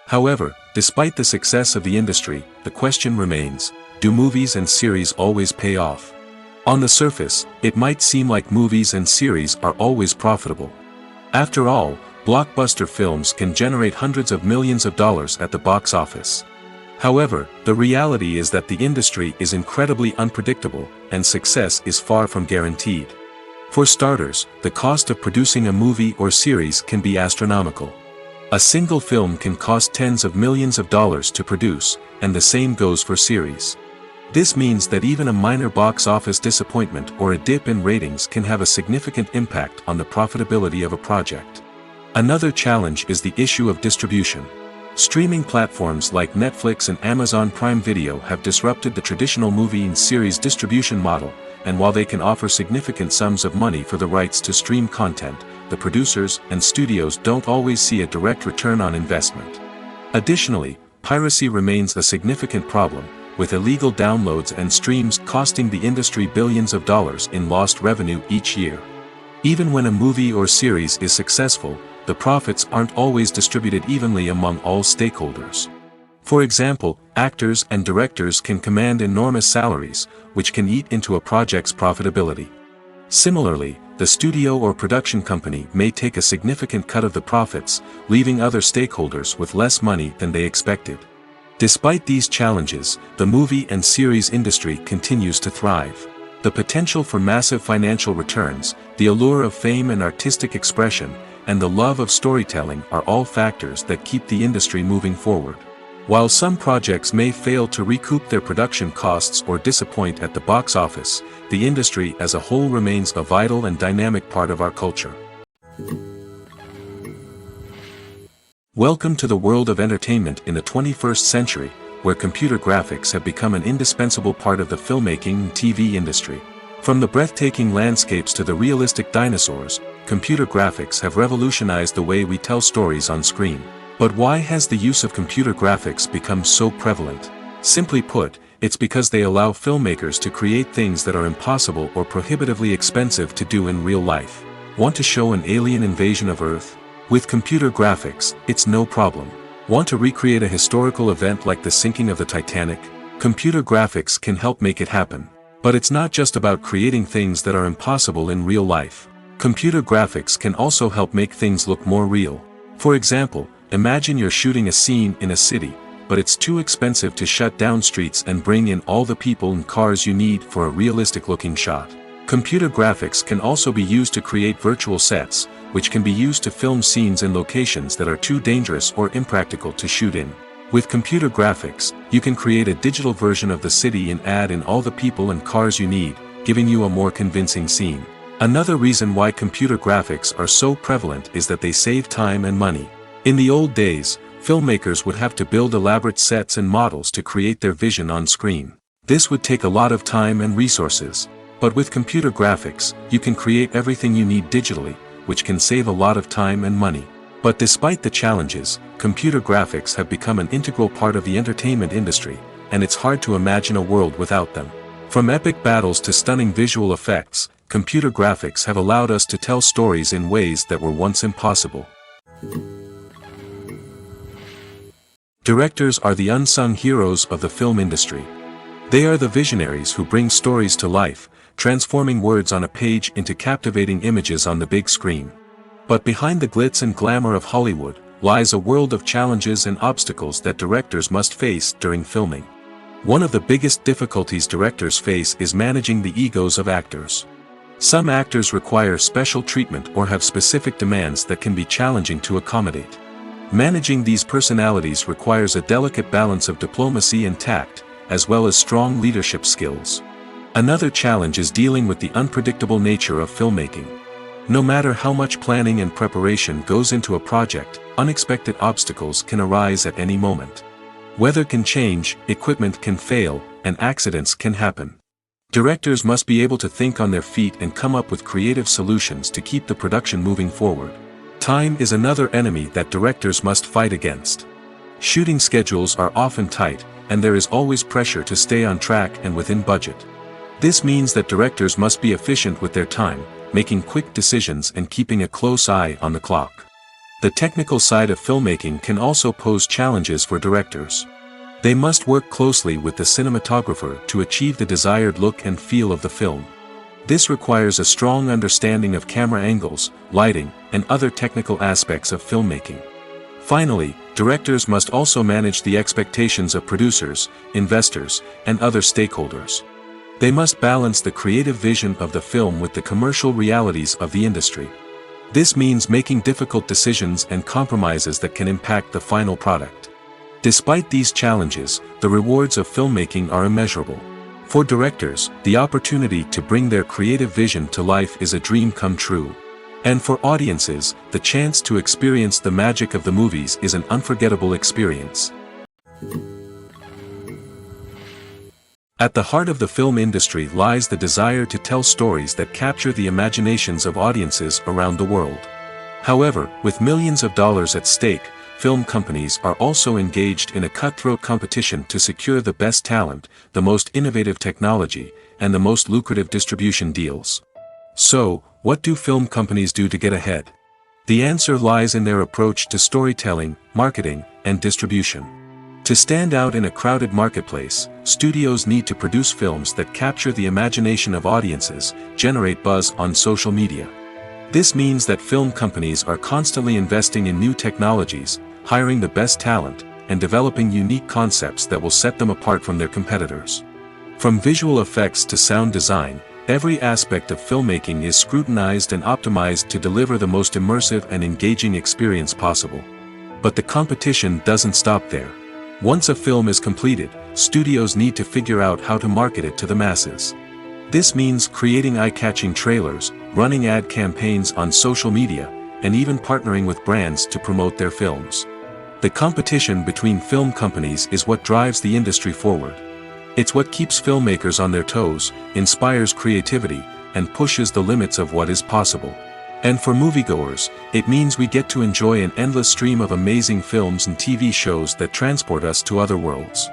However, despite the success of the industry, the question remains, do movies and series always pay off? On the surface, it might seem like movies and series are always profitable. After all, blockbuster films can generate hundreds of millions of dollars at the box office. However, the reality is that the industry is incredibly unpredictable, and success is far from guaranteed. For starters, the cost of producing a movie or series can be astronomical. A single film can cost tens of millions of dollars to produce, and the same goes for series. This means that even a minor box office disappointment or a dip in ratings can have a significant impact on the profitability of a project. Another challenge is the issue of distribution. Streaming platforms like Netflix and Amazon Prime Video have disrupted the traditional movie and series distribution model, and while they can offer significant sums of money for the rights to stream content, the producers and studios don't always see a direct return on investment. Additionally, piracy remains a significant problem, with illegal downloads and streams costing the industry billions of dollars in lost revenue each year. Even when a movie or series is successful, the profits aren't always distributed evenly among all stakeholders. For example, actors and directors can command enormous salaries, which can eat into a project's profitability. Similarly, the studio or production company may take a significant cut of the profits, leaving other stakeholders with less money than they expected. Despite these challenges, the movie and series industry continues to thrive. The potential for massive financial returns, the allure of fame and artistic expression, and the love of storytelling are all factors that keep the industry moving forward. While some projects may fail to recoup their production costs or disappoint at the box office, the industry as a whole remains a vital and dynamic part of our culture. Welcome to the world of entertainment in the 21st century, where computer graphics have become an indispensable part of the filmmaking and TV industry. From the breathtaking landscapes to the realistic dinosaurs, computer graphics have revolutionized the way we tell stories on screen. But why has the use of computer graphics become so prevalent? Simply put, it's because they allow filmmakers to create things that are impossible or prohibitively expensive to do in real life. Want to show an alien invasion of Earth? With computer graphics, it's no problem. Want to recreate a historical event like the sinking of the Titanic? Computer graphics can help make it happen. But it's not just about creating things that are impossible in real life. Computer graphics can also help make things look more real. For example, imagine you're shooting a scene in a city, but it's too expensive to shut down streets and bring in all the people and cars you need for a realistic-looking shot. Computer graphics can also be used to create virtual sets, which can be used to film scenes in locations that are too dangerous or impractical to shoot in. With computer graphics, you can create a digital version of the city and add in all the people and cars you need, giving you a more convincing scene. Another reason why computer graphics are so prevalent is that they save time and money. In the old days, filmmakers would have to build elaborate sets and models to create their vision on screen. This would take a lot of time and resources. But with computer graphics, you can create everything you need digitally, which can save a lot of time and money. But despite the challenges, computer graphics have become an integral part of the entertainment industry, and it's hard to imagine a world without them. From epic battles to stunning visual effects, computer graphics have allowed us to tell stories in ways that were once impossible. Directors are the unsung heroes of the film industry. They are the visionaries who bring stories to life, transforming words on a page into captivating images on the big screen. But behind the glitz and glamour of Hollywood, lies a world of challenges and obstacles that directors must face during filming. One of the biggest difficulties directors face is managing the egos of actors. Some actors require special treatment or have specific demands that can be challenging to accommodate. Managing these personalities requires a delicate balance of diplomacy and tact, as well as strong leadership skills. Another challenge is dealing with the unpredictable nature of filmmaking. No matter how much planning and preparation goes into a project, unexpected obstacles can arise at any moment. Weather can change, equipment can fail, and accidents can happen. Directors must be able to think on their feet and come up with creative solutions to keep the production moving forward. Time is another enemy that directors must fight against. Shooting schedules are often tight, and there is always pressure to stay on track and within budget. This means that directors must be efficient with their time, making quick decisions and keeping a close eye on the clock. The technical side of filmmaking can also pose challenges for directors. They must work closely with the cinematographer to achieve the desired look and feel of the film. This requires a strong understanding of camera angles, lighting, and other technical aspects of filmmaking. Finally, directors must also manage the expectations of producers, investors, and other stakeholders. They must balance the creative vision of the film with the commercial realities of the industry. This means making difficult decisions and compromises that can impact the final product. Despite these challenges, the rewards of filmmaking are immeasurable. For directors, the opportunity to bring their creative vision to life is a dream come true. And for audiences, the chance to experience the magic of the movies is an unforgettable experience. At the heart of the film industry lies the desire to tell stories that capture the imaginations of audiences around the world. However, with millions of dollars at stake, film companies are also engaged in a cutthroat competition to secure the best talent, the most innovative technology, and the most lucrative distribution deals. So, what do film companies do to get ahead? The answer lies in their approach to storytelling, marketing, and distribution. To stand out in a crowded marketplace, studios need to produce films that capture the imagination of audiences, generate buzz on social media. This means that film companies are constantly investing in new technologies, hiring the best talent, and developing unique concepts that will set them apart from their competitors. From visual effects to sound design, every aspect of filmmaking is scrutinized and optimized to deliver the most immersive and engaging experience possible. But the competition doesn't stop there. Once a film is completed, studios need to figure out how to market it to the masses. This means creating eye-catching trailers, running ad campaigns on social media, and even partnering with brands to promote their films. The competition between film companies is what drives the industry forward. It's what keeps filmmakers on their toes, inspires creativity, and pushes the limits of what is possible. And for moviegoers, it means we get to enjoy an endless stream of amazing films and TV shows that transport us to other worlds.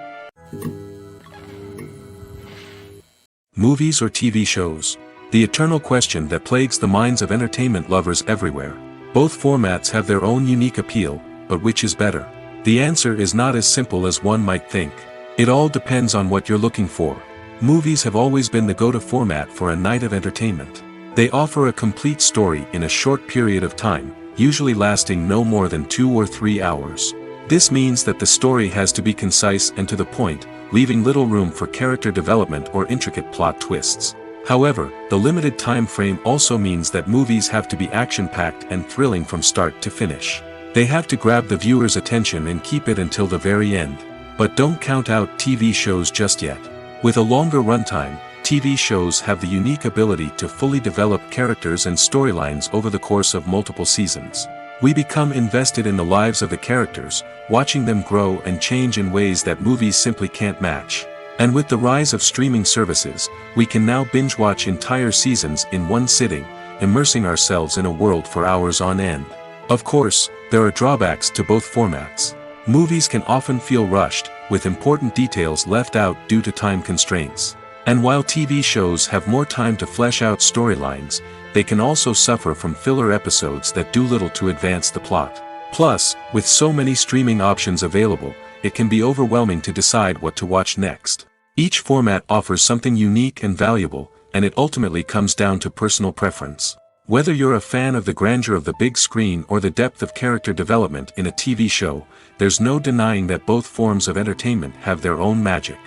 Movies or TV shows? The eternal question that plagues the minds of entertainment lovers everywhere. Both formats have their own unique appeal, but which is better? The answer is not as simple as one might think. It all depends on what you're looking for. Movies have always been the go-to format for a night of entertainment. They offer a complete story in a short period of time, usually lasting no more than 2 or 3 hours. This means that the story has to be concise and to the point, leaving little room for character development or intricate plot twists. However, the limited time frame also means that movies have to be action-packed and thrilling from start to finish. They have to grab the viewer's attention and keep it until the very end. But don't count out TV shows just yet. With a longer runtime, TV shows have the unique ability to fully develop characters and storylines over the course of multiple seasons. We become invested in the lives of the characters, watching them grow and change in ways that movies simply can't match. And with the rise of streaming services, we can now binge-watch entire seasons in one sitting, immersing ourselves in a world for hours on end. Of course, there are drawbacks to both formats. Movies can often feel rushed, with important details left out due to time constraints. And while TV shows have more time to flesh out storylines, they can also suffer from filler episodes that do little to advance the plot. Plus, with so many streaming options available, it can be overwhelming to decide what to watch next. Each format offers something unique and valuable, and it ultimately comes down to personal preference. Whether you're a fan of the grandeur of the big screen or the depth of character development in a TV show, there's no denying that both forms of entertainment have their own magic.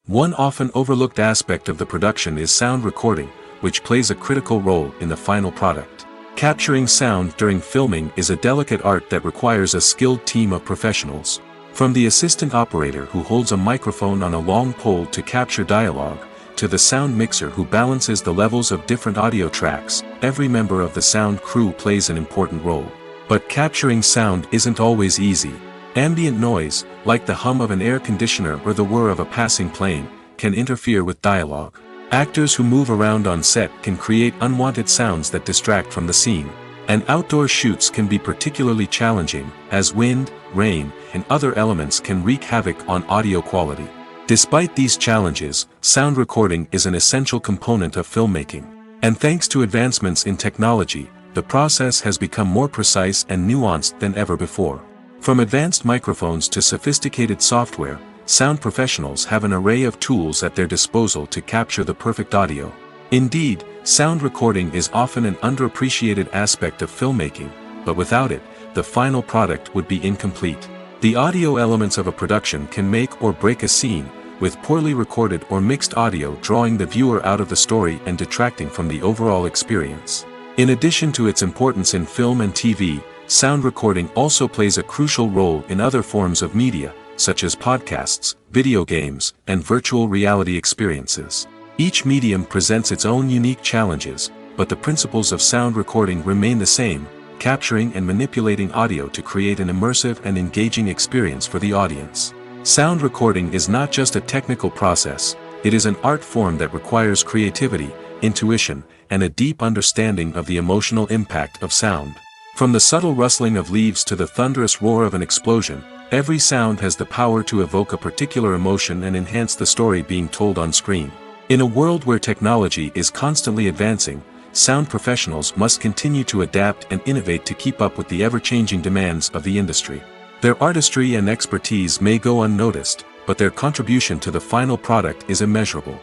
One often overlooked aspect of the production is sound recording, which plays a critical role in the final product. Capturing sound during filming is a delicate art that requires a skilled team of professionals. From the assistant operator who holds a microphone on a long pole to capture dialogue, to the sound mixer who balances the levels of different audio tracks, every member of the sound crew plays an important role. But capturing sound isn't always easy. Ambient noise, like the hum of an air conditioner or the whir of a passing plane, can interfere with dialogue. Actors who move around on set can create unwanted sounds that distract from the scene. And outdoor shoots can be particularly challenging, as wind, rain, and other elements can wreak havoc on audio quality. Despite these challenges, sound recording is an essential component of filmmaking. And thanks to advancements in technology, the process has become more precise and nuanced than ever before. From advanced microphones to sophisticated software, sound professionals have an array of tools at their disposal to capture the perfect audio. Indeed, sound recording is often an underappreciated aspect of filmmaking, but without it, the final product would be incomplete. The audio elements of a production can make or break a scene, with poorly recorded or mixed audio drawing the viewer out of the story and detracting from the overall experience. In addition to its importance in film and TV, sound recording also plays a crucial role in other forms of media, such as podcasts, video games, and virtual reality experiences. Each medium presents its own unique challenges, but the principles of sound recording remain the same, capturing and manipulating audio to create an immersive and engaging experience for the audience. Sound recording is not just a technical process, it is an art form that requires creativity, intuition, and a deep understanding of the emotional impact of sound. From the subtle rustling of leaves to the thunderous roar of an explosion, every sound has the power to evoke a particular emotion and enhance the story being told on screen. In a world where technology is constantly advancing, sound professionals must continue to adapt and innovate to keep up with the ever-changing demands of the industry. Their artistry and expertise may go unnoticed, but their contribution to the final product is immeasurable.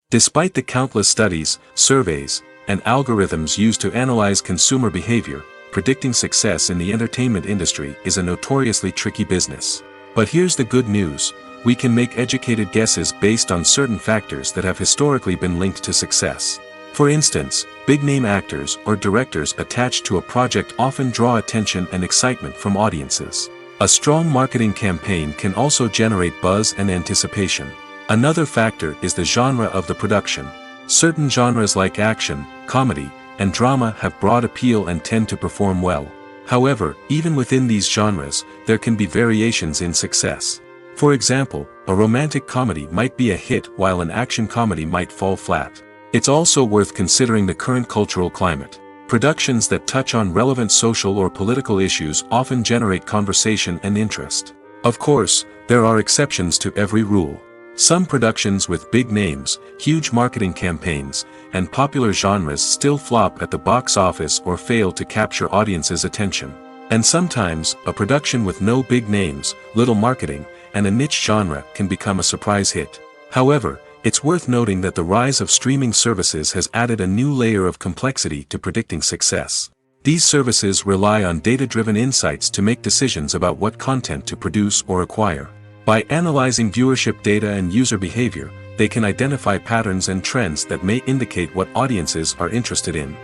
Despite the countless studies, surveys, and algorithms used to analyze consumer behavior, predicting success in the entertainment industry is a notoriously tricky business. But here's the good news: we can make educated guesses based on certain factors that have historically been linked to success. For instance, big-name actors or directors attached to a project often draw attention and excitement from audiences. A strong marketing campaign can also generate buzz and anticipation. Another factor is the genre of the production. Certain genres like action, comedy, and drama have broad appeal and tend to perform well. However, even within these genres, there can be variations in success. For example, a romantic comedy might be a hit while an action comedy might fall flat. It's also worth considering the current cultural climate. Productions that touch on relevant social or political issues often generate conversation and interest. Of course, there are exceptions to every rule. Some productions with big names, huge marketing campaigns, and popular genres still flop at the box office or fail to capture audiences' attention. And sometimes, a production with no big names, little marketing, and a niche genre can become a surprise hit. However, it's worth noting that the rise of streaming services has added a new layer of complexity to predicting success. These services rely on data-driven insights to make decisions about what content to produce or acquire. By analyzing viewership data and user behavior, they can identify patterns and trends that may indicate what audiences are interested in.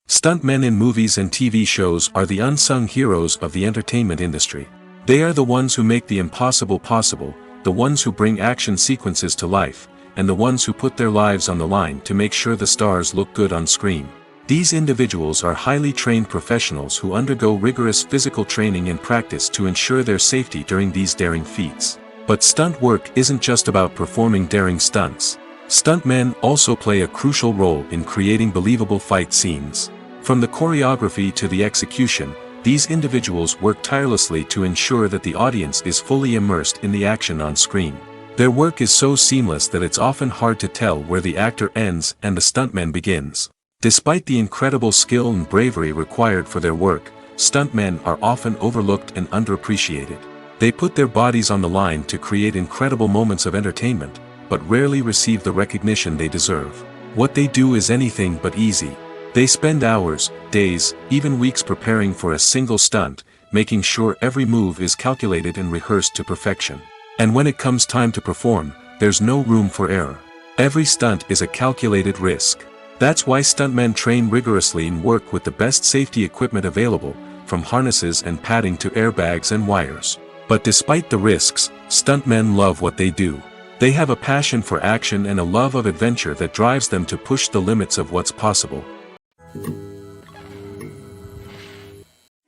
Stuntmen in movies and TV shows are the unsung heroes of the entertainment industry. They are the ones who make the impossible possible, the ones who bring action sequences to life, and the ones who put their lives on the line to make sure the stars look good on screen. These individuals are highly trained professionals who undergo rigorous physical training and practice to ensure their safety during these daring feats. But stunt work isn't just about performing daring stunts. Stuntmen also play a crucial role in creating believable fight scenes. From the choreography to the execution, these individuals work tirelessly to ensure that the audience is fully immersed in the action on screen. Their work is so seamless that it's often hard to tell where the actor ends and the stuntman begins. Despite the incredible skill and bravery required for their work, stuntmen are often overlooked and underappreciated. They put their bodies on the line to create incredible moments of entertainment, but rarely receive the recognition they deserve. What they do is anything but easy. They spend hours, days, even weeks preparing for a single stunt, making sure every move is calculated and rehearsed to perfection. And when it comes time to perform, there's no room for error. Every stunt is a calculated risk. That's why stuntmen train rigorously and work with the best safety equipment available, from harnesses and padding to airbags and wires. But despite the risks, stuntmen love what they do. They have a passion for action and a love of adventure that drives them to push the limits of what's possible.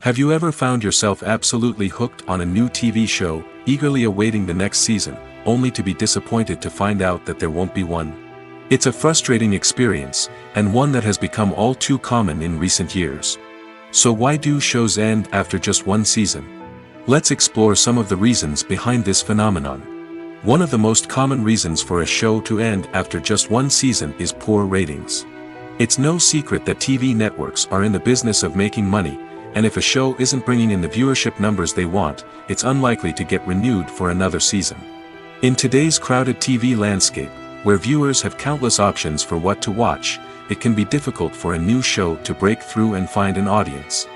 Have you ever found yourself absolutely hooked on a new TV show, eagerly awaiting the next season, only to be disappointed to find out that there won't be one? It's a frustrating experience, and one that has become all too common in recent years. So why do shows end after just one season? Let's explore some of the reasons behind this phenomenon. One of the most common reasons for a show to end after just one season is poor ratings. It's no secret that TV networks are in the business of making money, and if a show isn't bringing in the viewership numbers they want, it's unlikely to get renewed for another season. In today's crowded TV landscape, where viewers have countless options for what to watch, it can be difficult for a new show to break through and find an audience.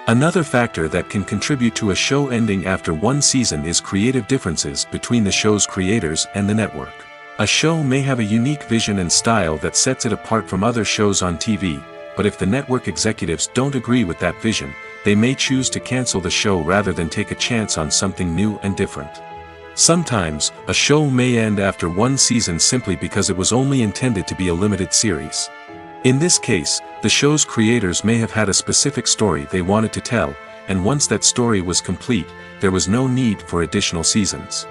Another factor that can contribute to a show ending after one season is creative differences between the show's creators and the network. A show may have a unique vision and style that sets it apart from other shows on TV, but if the network executives don't agree with that vision, they may choose to cancel the show rather than take a chance on something new and different. Sometimes, a show may end after one season simply because it was only intended to be a limited series. In this case, the show's creators may have had a specific story they wanted to tell, and once that story was complete, there was no need for additional seasons.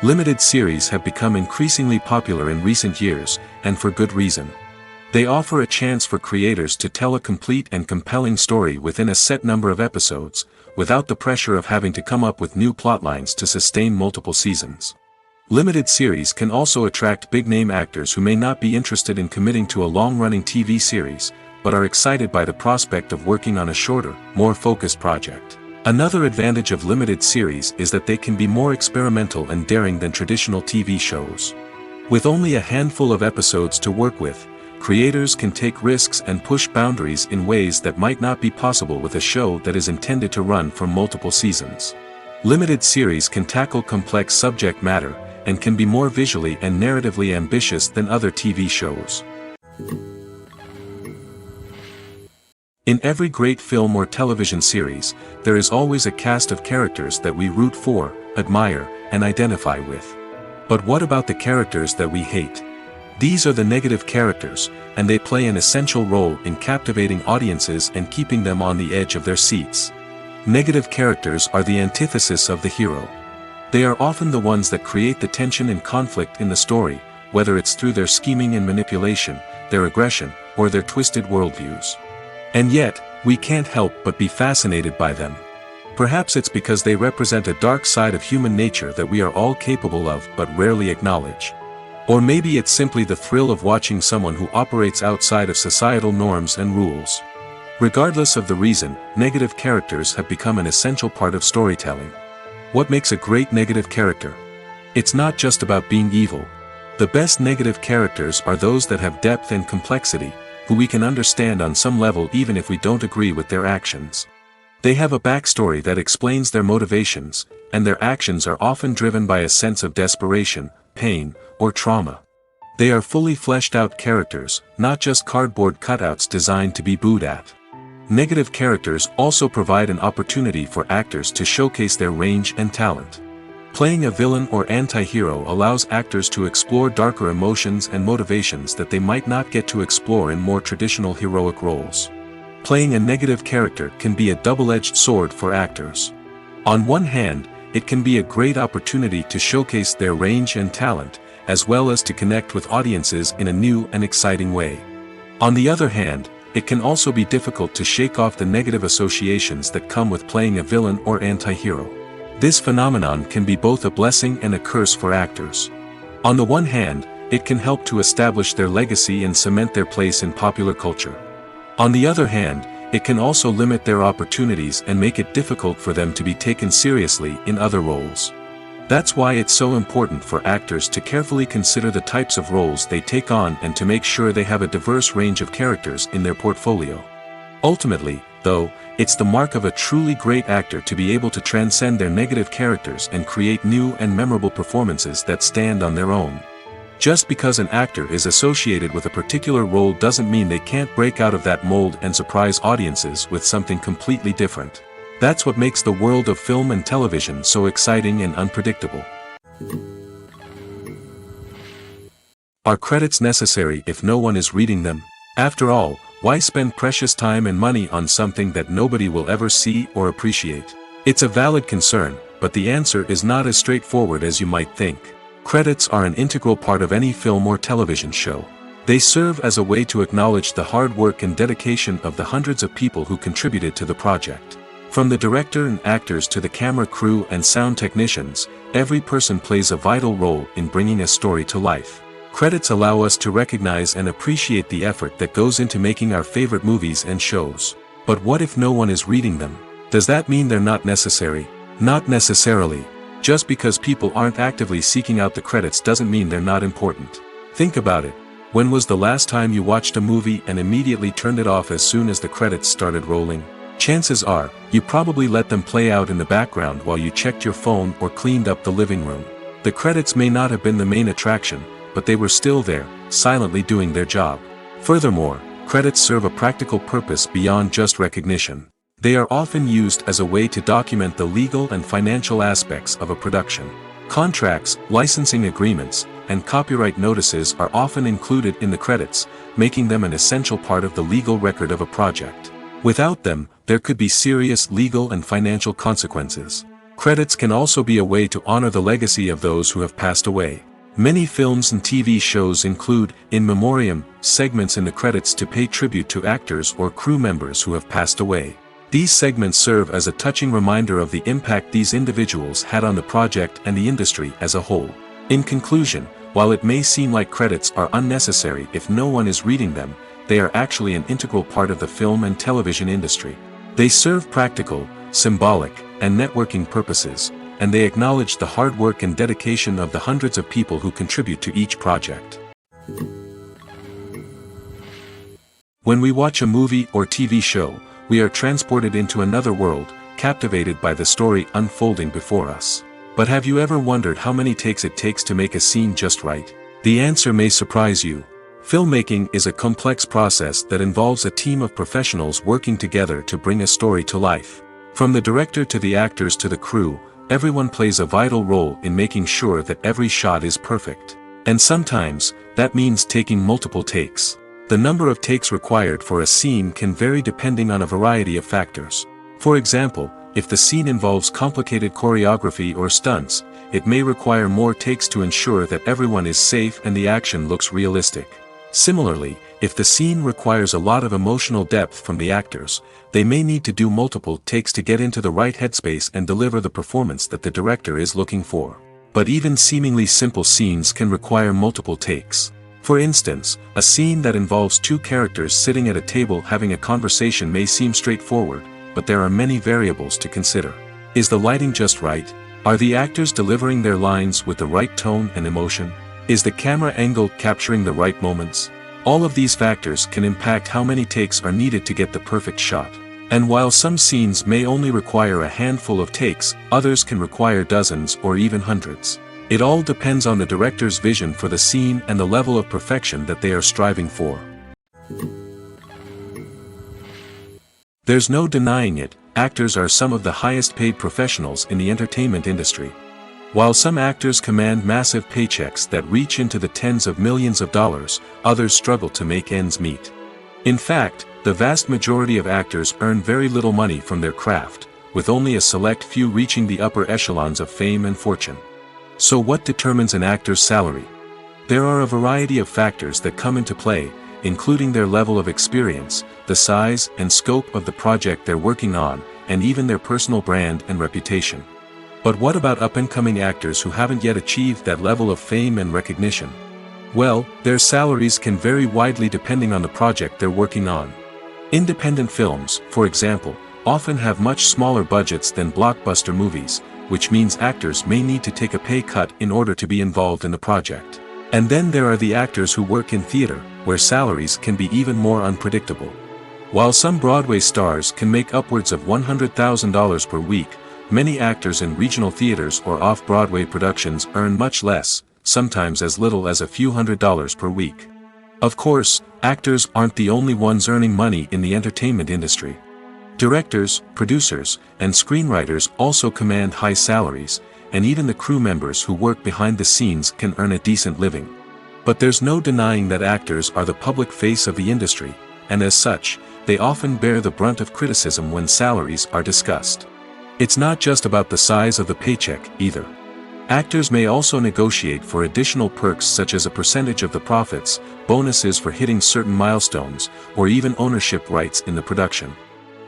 Limited series have become increasingly popular in recent years, and for good reason. They offer a chance for creators to tell a complete and compelling story within a set number of episodes, without the pressure of having to come up with new plotlines to sustain multiple seasons. Limited series can also attract big-name actors who may not be interested in committing to a long-running TV series, but are excited by the prospect of working on a shorter, more focused project. Another advantage of limited series is that they can be more experimental and daring than traditional TV shows. With only a handful of episodes to work with, creators can take risks and push boundaries in ways that might not be possible with a show that is intended to run for multiple seasons. Limited series can tackle complex subject matter, and can be more visually and narratively ambitious than other TV shows. In every great film or television series, there is always a cast of characters that we root for, admire, and identify with. But what about the characters that we hate? These are the negative characters, and they play an essential role in captivating audiences and keeping them on the edge of their seats. Negative characters are the antithesis of the hero. They are often the ones that create the tension and conflict in the story, whether it's through their scheming and manipulation, their aggression, or their twisted worldviews. And yet, we can't help but be fascinated by them. Perhaps it's because they represent a dark side of human nature that we are all capable of but rarely acknowledge. Or maybe it's simply the thrill of watching someone who operates outside of societal norms and rules. Regardless of the reason, negative characters have become an essential part of storytelling. What makes a great negative character? It's not just about being evil. The best negative characters are those that have depth and complexity, who we can understand on some level even if we don't agree with their actions. They have a backstory that explains their motivations, and their actions are often driven by a sense of desperation, pain, or trauma. They are fully fleshed out characters, not just cardboard cutouts designed to be booed at. Negative characters also provide an opportunity for actors to showcase their range and talent. Playing a villain or anti-hero allows actors to explore darker emotions and motivations that they might not get to explore in more traditional heroic roles. Playing a negative character can be a double-edged sword for actors. On one hand, it can be a great opportunity to showcase their range and talent, as well as to connect with audiences in a new and exciting way. On the other hand, it can also be difficult to shake off the negative associations that come with playing a villain or anti-hero. This phenomenon can be both a blessing and a curse for actors. On the one hand, it can help to establish their legacy and cement their place in popular culture. On the other hand, it can also limit their opportunities and make it difficult for them to be taken seriously in other roles. That's why it's so important for actors to carefully consider the types of roles they take on and to make sure they have a diverse range of characters in their portfolio. Ultimately, though, it's the mark of a truly great actor to be able to transcend their negative characters and create new and memorable performances that stand on their own. Just because an actor is associated with a particular role doesn't mean they can't break out of that mold and surprise audiences with something completely different. That's what makes the world of film and television so exciting and unpredictable. Are credits necessary if no one is reading them? After all, why spend precious time and money on something that nobody will ever see or appreciate? It's a valid concern, but the answer is not as straightforward as you might think. Credits are an integral part of any film or television show. They serve as a way to acknowledge the hard work and dedication of the hundreds of people who contributed to the project. From the director and actors to the camera crew and sound technicians, every person plays a vital role in bringing a story to life. Credits allow us to recognize and appreciate the effort that goes into making our favorite movies and shows. But what if no one is reading them? Does that mean they're not necessary? Not necessarily. Just because people aren't actively seeking out the credits doesn't mean they're not important. Think about it. When was the last time you watched a movie and immediately turned it off as soon as the credits started rolling? Chances are, you probably let them play out in the background while you checked your phone or cleaned up the living room. The credits may not have been the main attraction, but they were still there, silently doing their job. Furthermore, credits serve a practical purpose beyond just recognition. They are often used as a way to document the legal and financial aspects of a production. Contracts, licensing agreements, and copyright notices are often included in the credits, making them an essential part of the legal record of a project. Without them, there could be serious legal and financial consequences. Credits can also be a way to honor the legacy of those who have passed away. Many films and TV shows include, in memoriam, segments in the credits to pay tribute to actors or crew members who have passed away. These segments serve as a touching reminder of the impact these individuals had on the project and the industry as a whole. In conclusion, while it may seem like credits are unnecessary if no one is reading them, they are actually an integral part of the film and television industry. They serve practical, symbolic, and networking purposes, and they acknowledge the hard work and dedication of the hundreds of people who contribute to each project. When we watch a movie or TV show, we are transported into another world, captivated by the story unfolding before us. But have you ever wondered how many takes it takes to make a scene just right? The answer may surprise you. Filmmaking is a complex process that involves a team of professionals working together to bring a story to life. From the director to the actors to the crew, everyone plays a vital role in making sure that every shot is perfect. And sometimes, that means taking multiple takes. The number of takes required for a scene can vary depending on a variety of factors. For example, if the scene involves complicated choreography or stunts, it may require more takes to ensure that everyone is safe and the action looks realistic. Similarly, if the scene requires a lot of emotional depth from the actors, they may need to do multiple takes to get into the right headspace and deliver the performance that the director is looking for. But even seemingly simple scenes can require multiple takes. For instance, a scene that involves two characters sitting at a table having a conversation may seem straightforward, but there are many variables to consider. Is the lighting just right? Are the actors delivering their lines with the right tone and emotion? Is the camera angle capturing the right moments? All of these factors can impact how many takes are needed to get the perfect shot. And while some scenes may only require a handful of takes, others can require dozens or even hundreds. It all depends on the director's vision for the scene and the level of perfection that they are striving for. There's no denying it, actors are some of the highest paid professionals in the entertainment industry. While some actors command massive paychecks that reach into the tens of millions of dollars, others struggle to make ends meet. In fact, the vast majority of actors earn very little money from their craft, with only a select few reaching the upper echelons of fame and fortune. So what determines an actor's salary? There are a variety of factors that come into play, including their level of experience, the size and scope of the project they're working on, and even their personal brand and reputation. But what about up-and-coming actors who haven't yet achieved that level of fame and recognition? Well, their salaries can vary widely depending on the project they're working on. Independent films, for example, often have much smaller budgets than blockbuster movies, which means actors may need to take a pay cut in order to be involved in the project. And then there are the actors who work in theater, where salaries can be even more unpredictable. While some Broadway stars can make upwards of $100,000 per week, many actors in regional theaters or off-Broadway productions earn much less, sometimes as little as a few $100s per week. Of course, actors aren't the only ones earning money in the entertainment industry. Directors, producers, and screenwriters also command high salaries, and even the crew members who work behind the scenes can earn a decent living. But there's no denying that actors are the public face of the industry, and as such, they often bear the brunt of criticism when salaries are discussed. It's not just about the size of the paycheck, either. Actors may also negotiate for additional perks such as a percentage of the profits, bonuses for hitting certain milestones, or even ownership rights in the production.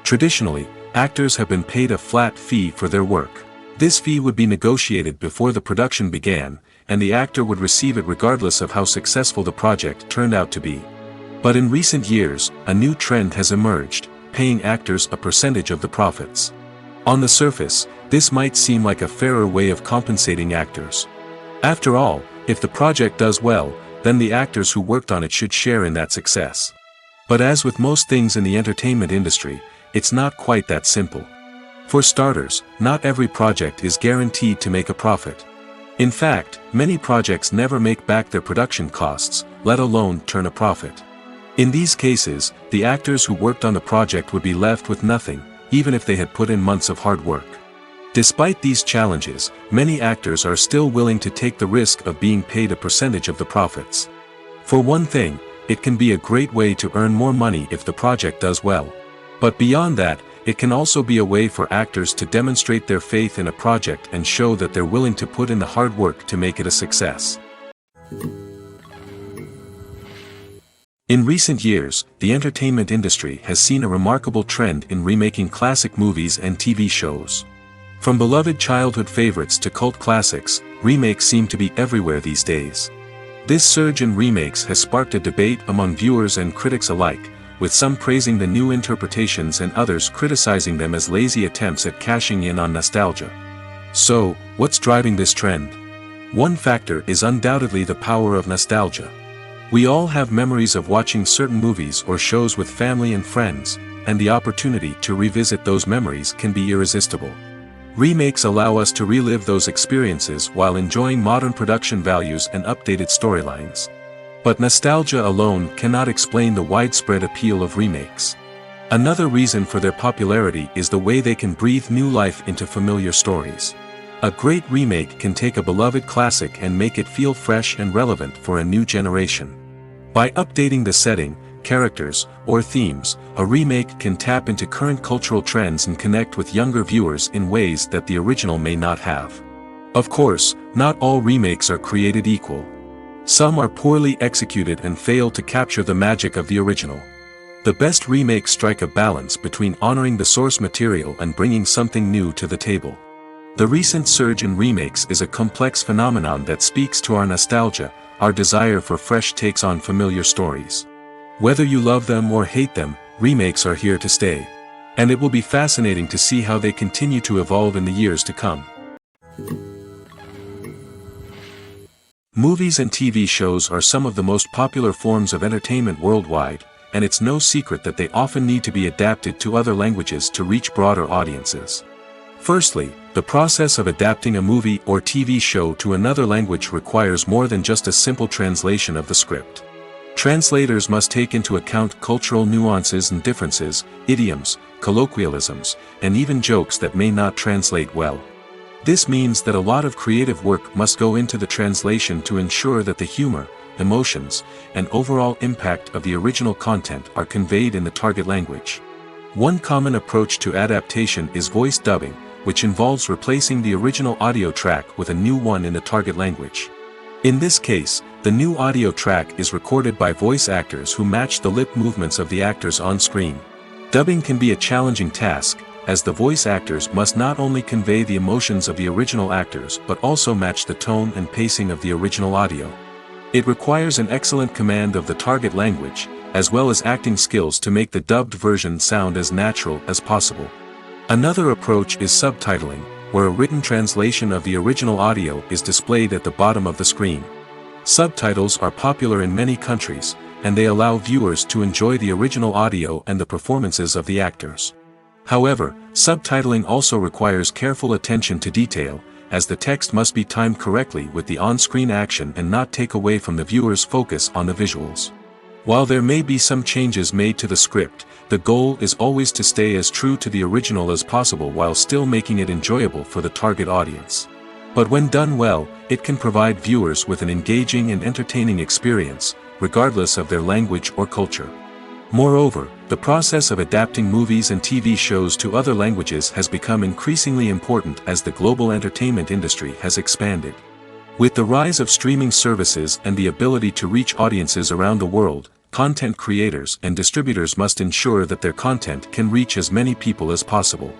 Traditionally, actors have been paid a flat fee for their work. This fee would be negotiated before the production began, and the actor would receive it regardless of how successful the project turned out to be. But in recent years, a new trend has emerged, paying actors a percentage of the profits. On the surface, this might seem like a fairer way of compensating actors. After all, if the project does well, then the actors who worked on it should share in that success. But as with most things in the entertainment industry, it's not quite that simple. For starters, not every project is guaranteed to make a profit. In fact, many projects never make back their production costs, let alone turn a profit. In these cases, the actors who worked on the project would be left with nothing, even if they had put in months of hard work. Despite these challenges, many actors are still willing to take the risk of being paid a percentage of the profits. For one thing, it can be a great way to earn more money if the project does well. But beyond that, it can also be a way for actors to demonstrate their faith in a project and show that they're willing to put in the hard work to make it a success. In recent years, the entertainment industry has seen a remarkable trend in remaking classic movies and TV shows. From beloved childhood favorites to cult classics, remakes seem to be everywhere these days. This surge in remakes has sparked a debate among viewers and critics alike, with some praising the new interpretations and others criticizing them as lazy attempts at cashing in on nostalgia. So, what's driving this trend? One factor is undoubtedly the power of nostalgia. We all have memories of watching certain movies or shows with family and friends, and the opportunity to revisit those memories can be irresistible. Remakes allow us to relive those experiences while enjoying modern production values and updated storylines. But nostalgia alone cannot explain the widespread appeal of remakes. Another reason for their popularity is the way they can breathe new life into familiar stories. A great remake can take a beloved classic and make it feel fresh and relevant for a new generation. By updating the setting, characters, or themes, a remake can tap into current cultural trends and connect with younger viewers in ways that the original may not have. Of course, not all remakes are created equal. Some are poorly executed and fail to capture the magic of the original. The best remakes strike a balance between honoring the source material and bringing something new to the table. The recent surge in remakes is a complex phenomenon that speaks to our nostalgia, our desire for fresh takes on familiar stories. Whether you love them or hate them, remakes are here to stay. And it will be fascinating to see how they continue to evolve in the years to come. Movies and TV shows are some of the most popular forms of entertainment worldwide, and it's no secret that they often need to be adapted to other languages to reach broader audiences. Firstly, the process of adapting a movie or TV show to another language requires more than just a simple translation of the script. Translators must take into account cultural nuances and differences, idioms, colloquialisms, and even jokes that may not translate well. This means that a lot of creative work must go into the translation to ensure that the humor, emotions, and overall impact of the original content are conveyed in the target language. One common approach to adaptation is voice dubbing, which involves replacing the original audio track with a new one in the target language. In this case, the new audio track is recorded by voice actors who match the lip movements of the actors on screen. Dubbing can be a challenging task, as the voice actors must not only convey the emotions of the original actors but also match the tone and pacing of the original audio. It requires an excellent command of the target language, as well as acting skills to make the dubbed version sound as natural as possible. Another approach is subtitling, where a written translation of the original audio is displayed at the bottom of the screen. Subtitles are popular in many countries, and they allow viewers to enjoy the original audio and the performances of the actors. However, subtitling also requires careful attention to detail, as the text must be timed correctly with the on-screen action and not take away from the viewer's focus on the visuals. While there may be some changes made to the script, the goal is always to stay as true to the original as possible while still making it enjoyable for the target audience. But when done well, it can provide viewers with an engaging and entertaining experience, regardless of their language or culture. Moreover, the process of adapting movies and TV shows to other languages has become increasingly important as the global entertainment industry has expanded. With the rise of streaming services and the ability to reach audiences around the world, content creators and distributors must ensure that their content can reach as many people as possible.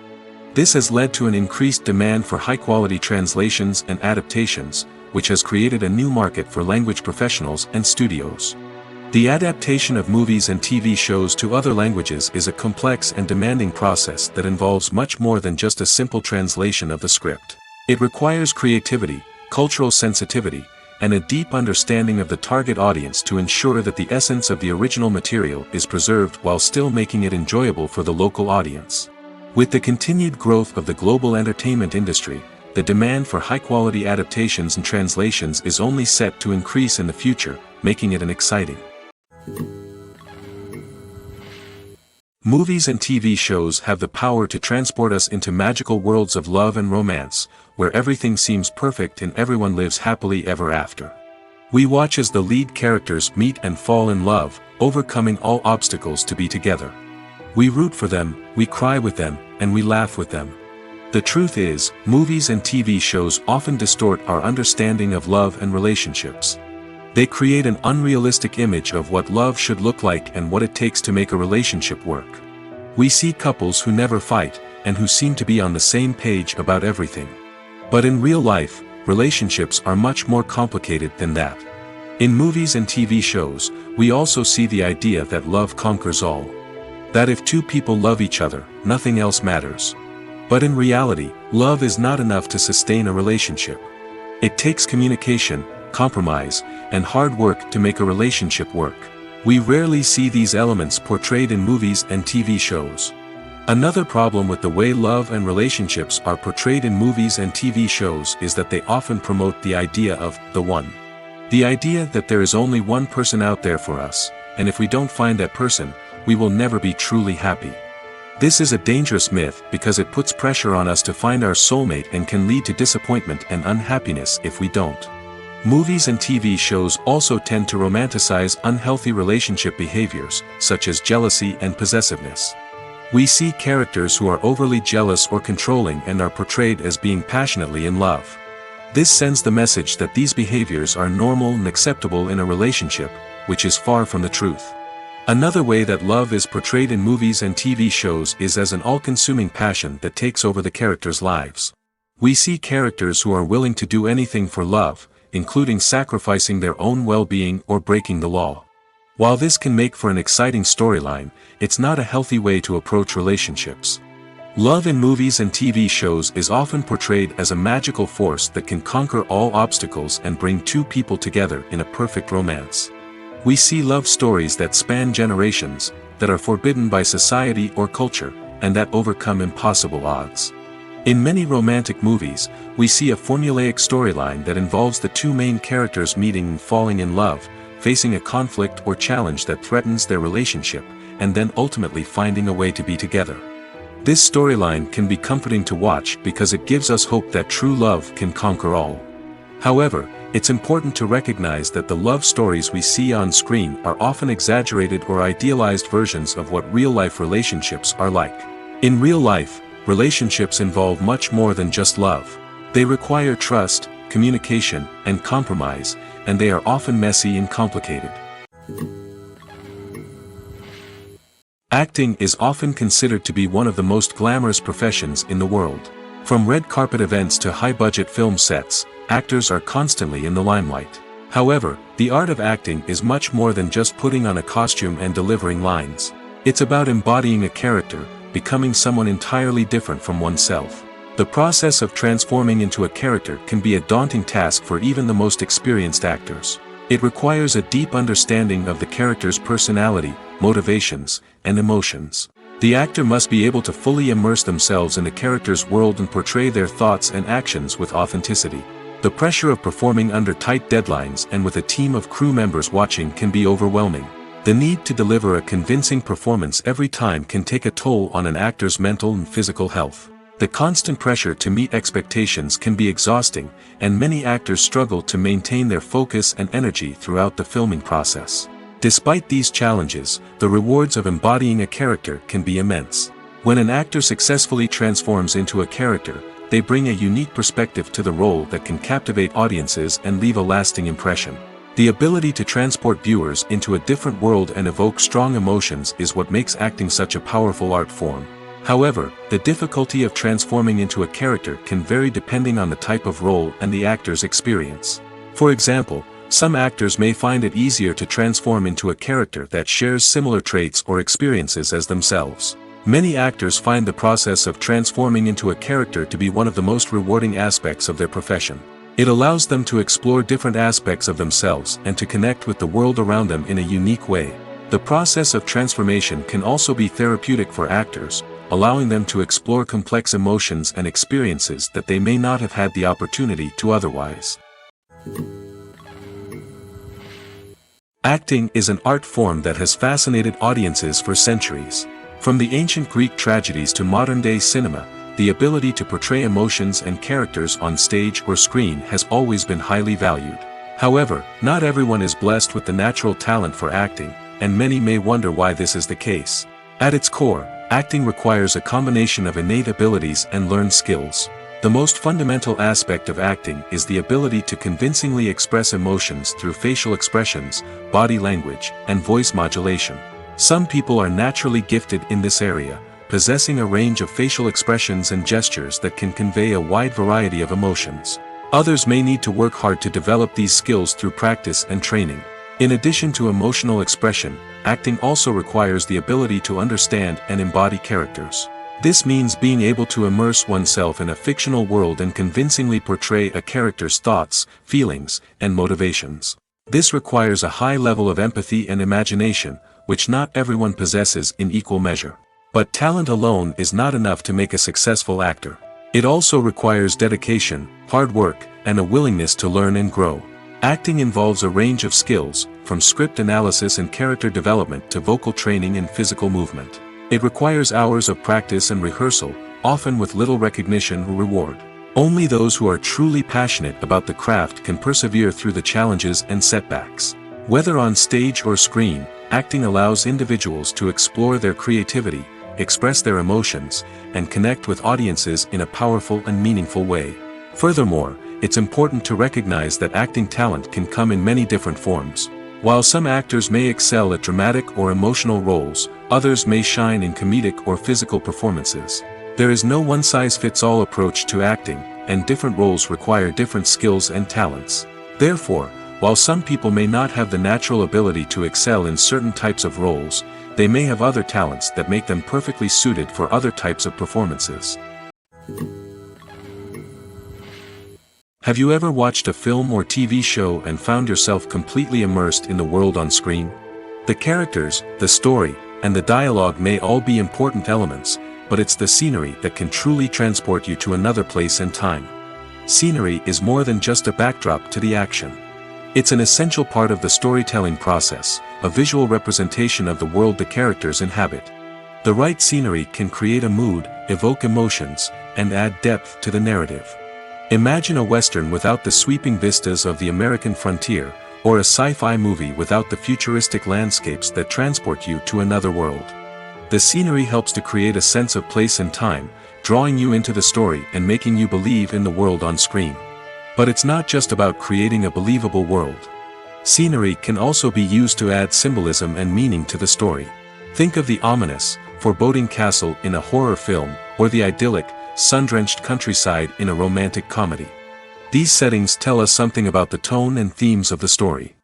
This has led to an increased demand for high-quality translations and adaptations, which has created a new market for language professionals and studios. The adaptation of movies and TV shows to other languages is a complex and demanding process that involves much more than just a simple translation of the script. It requires creativity, cultural sensitivity, and a deep understanding of the target audience to ensure that the essence of the original material is preserved while still making it enjoyable for the local audience. With the continued growth of the global entertainment industry, the demand for high-quality adaptations and translations is only set to increase in the future, making it an exciting Movies and TV shows have the power to transport us into magical worlds of love and romance, where everything seems perfect and everyone lives happily ever after. We watch as the lead characters meet and fall in love, overcoming all obstacles to be together. We root for them, we cry with them, and we laugh with them. The truth is, movies and TV shows often distort our understanding of love and relationships. They create an unrealistic image of what love should look like and what it takes to make a relationship work. We see couples who never fight, and who seem to be on the same page about everything. But in real life, relationships are much more complicated than that. In movies and TV shows, we also see the idea that love conquers all. That if two people love each other, nothing else matters. But in reality, love is not enough to sustain a relationship. It takes communication, compromise, and hard work to make a relationship work. We rarely see these elements portrayed in movies and TV shows. Another problem with the way love and relationships are portrayed in movies and TV shows is that they often promote the idea of the one. The idea that there is only one person out there for us, and if we don't find that person, we will never be truly happy. This is a dangerous myth because it puts pressure on us to find our soulmate and can lead to disappointment and unhappiness if we don't. Movies and TV shows also tend to romanticize unhealthy relationship behaviors, such as jealousy and possessiveness. We see characters who are overly jealous or controlling and are portrayed as being passionately in love. This sends the message that these behaviors are normal and acceptable in a relationship, which is far from the truth. Another way that love is portrayed in movies and TV shows is as an all-consuming passion that takes over the characters' lives. We see characters who are willing to do anything for love, including sacrificing their own well-being or breaking the law. While this can make for an exciting storyline, it's not a healthy way to approach relationships. Love in movies and TV shows is often portrayed as a magical force that can conquer all obstacles and bring two people together in a perfect romance. We see love stories that span generations, that are forbidden by society or culture, and that overcome impossible odds. In many romantic movies, we see a formulaic storyline that involves the two main characters meeting and falling in love, facing a conflict or challenge that threatens their relationship, and then ultimately finding a way to be together. This storyline can be comforting to watch because it gives us hope that true love can conquer all. However, it's important to recognize that the love stories we see on screen are often exaggerated or idealized versions of what real-life relationships are like. In real life, relationships involve much more than just love. They require trust, communication, and compromise, and they are often messy and complicated. Acting is often considered to be one of the most glamorous professions in the world. From red carpet events to high-budget film sets, actors are constantly in the limelight. However, the art of acting is much more than just putting on a costume and delivering lines. It's about embodying a character, becoming someone entirely different from oneself. The process of transforming into a character can be a daunting task for even the most experienced actors. It requires a deep understanding of the character's personality, motivations, and emotions. The actor must be able to fully immerse themselves in the character's world and portray their thoughts and actions with authenticity. The pressure of performing under tight deadlines and with a team of crew members watching can be overwhelming. The need to deliver a convincing performance every time can take a toll on an actor's mental and physical health. The constant pressure to meet expectations can be exhausting, and many actors struggle to maintain their focus and energy throughout the filming process. Despite these challenges, the rewards of embodying a character can be immense. When an actor successfully transforms into a character, they bring a unique perspective to the role that can captivate audiences and leave a lasting impression. The ability to transport viewers into a different world and evoke strong emotions is what makes acting such a powerful art form. However, the difficulty of transforming into a character can vary depending on the type of role and the actor's experience. For example, some actors may find it easier to transform into a character that shares similar traits or experiences as themselves. Many actors find the process of transforming into a character to be one of the most rewarding aspects of their profession. It allows them to explore different aspects of themselves and to connect with the world around them in a unique way. The process of transformation can also be therapeutic for actors, allowing them to explore complex emotions and experiences that they may not have had the opportunity to otherwise. Acting is an art form that has fascinated audiences for centuries. From the ancient Greek tragedies to modern-day cinema, the ability to portray emotions and characters on stage or screen has always been highly valued. However, not everyone is blessed with the natural talent for acting, and many may wonder why this is the case. At its core, acting requires a combination of innate abilities and learned skills. The most fundamental aspect of acting is the ability to convincingly express emotions through facial expressions, body language, and voice modulation. Some people are naturally gifted in this area, possessing a range of facial expressions and gestures that can convey a wide variety of emotions. Others may need to work hard to develop these skills through practice and training. In addition to emotional expression, acting also requires the ability to understand and embody characters. This means being able to immerse oneself in a fictional world and convincingly portray a character's thoughts, feelings, and motivations. This requires a high level of empathy and imagination, which not everyone possesses in equal measure. But talent alone is not enough to make a successful actor. It also requires dedication, hard work, and a willingness to learn and grow. Acting involves a range of skills, from script analysis and character development to vocal training and physical movement. It requires hours of practice and rehearsal, often with little recognition or reward. Only those who are truly passionate about the craft can persevere through the challenges and setbacks. Whether on stage or screen, acting allows individuals to explore their creativity, express their emotions, and connect with audiences in a powerful and meaningful way. Furthermore, it's important to recognize that acting talent can come in many different forms. While some actors may excel at dramatic or emotional roles, others may shine in comedic or physical performances. There is no one-size-fits-all approach to acting, and different roles require different skills and talents. Therefore, while some people may not have the natural ability to excel in certain types of roles, they may have other talents that make them perfectly suited for other types of performances. Have you ever watched a film or TV show and found yourself completely immersed in the world on screen? The characters, the story, and the dialogue may all be important elements, but it's the scenery that can truly transport you to another place and time. Scenery is more than just a backdrop to the action. It's an essential part of the storytelling process, a visual representation of the world the characters inhabit. The right scenery can create a mood, evoke emotions, and add depth to the narrative. Imagine a Western without the sweeping vistas of the American frontier, or a sci-fi movie without the futuristic landscapes that transport you to another world. The scenery helps to create a sense of place and time, drawing you into the story and making you believe in the world on screen. But it's not just about creating a believable world. Scenery can also be used to add symbolism and meaning to the story. Think of the ominous, foreboding castle in a horror film, or the idyllic, sun-drenched countryside in a romantic comedy. These settings tell us something about the tone and themes of the story.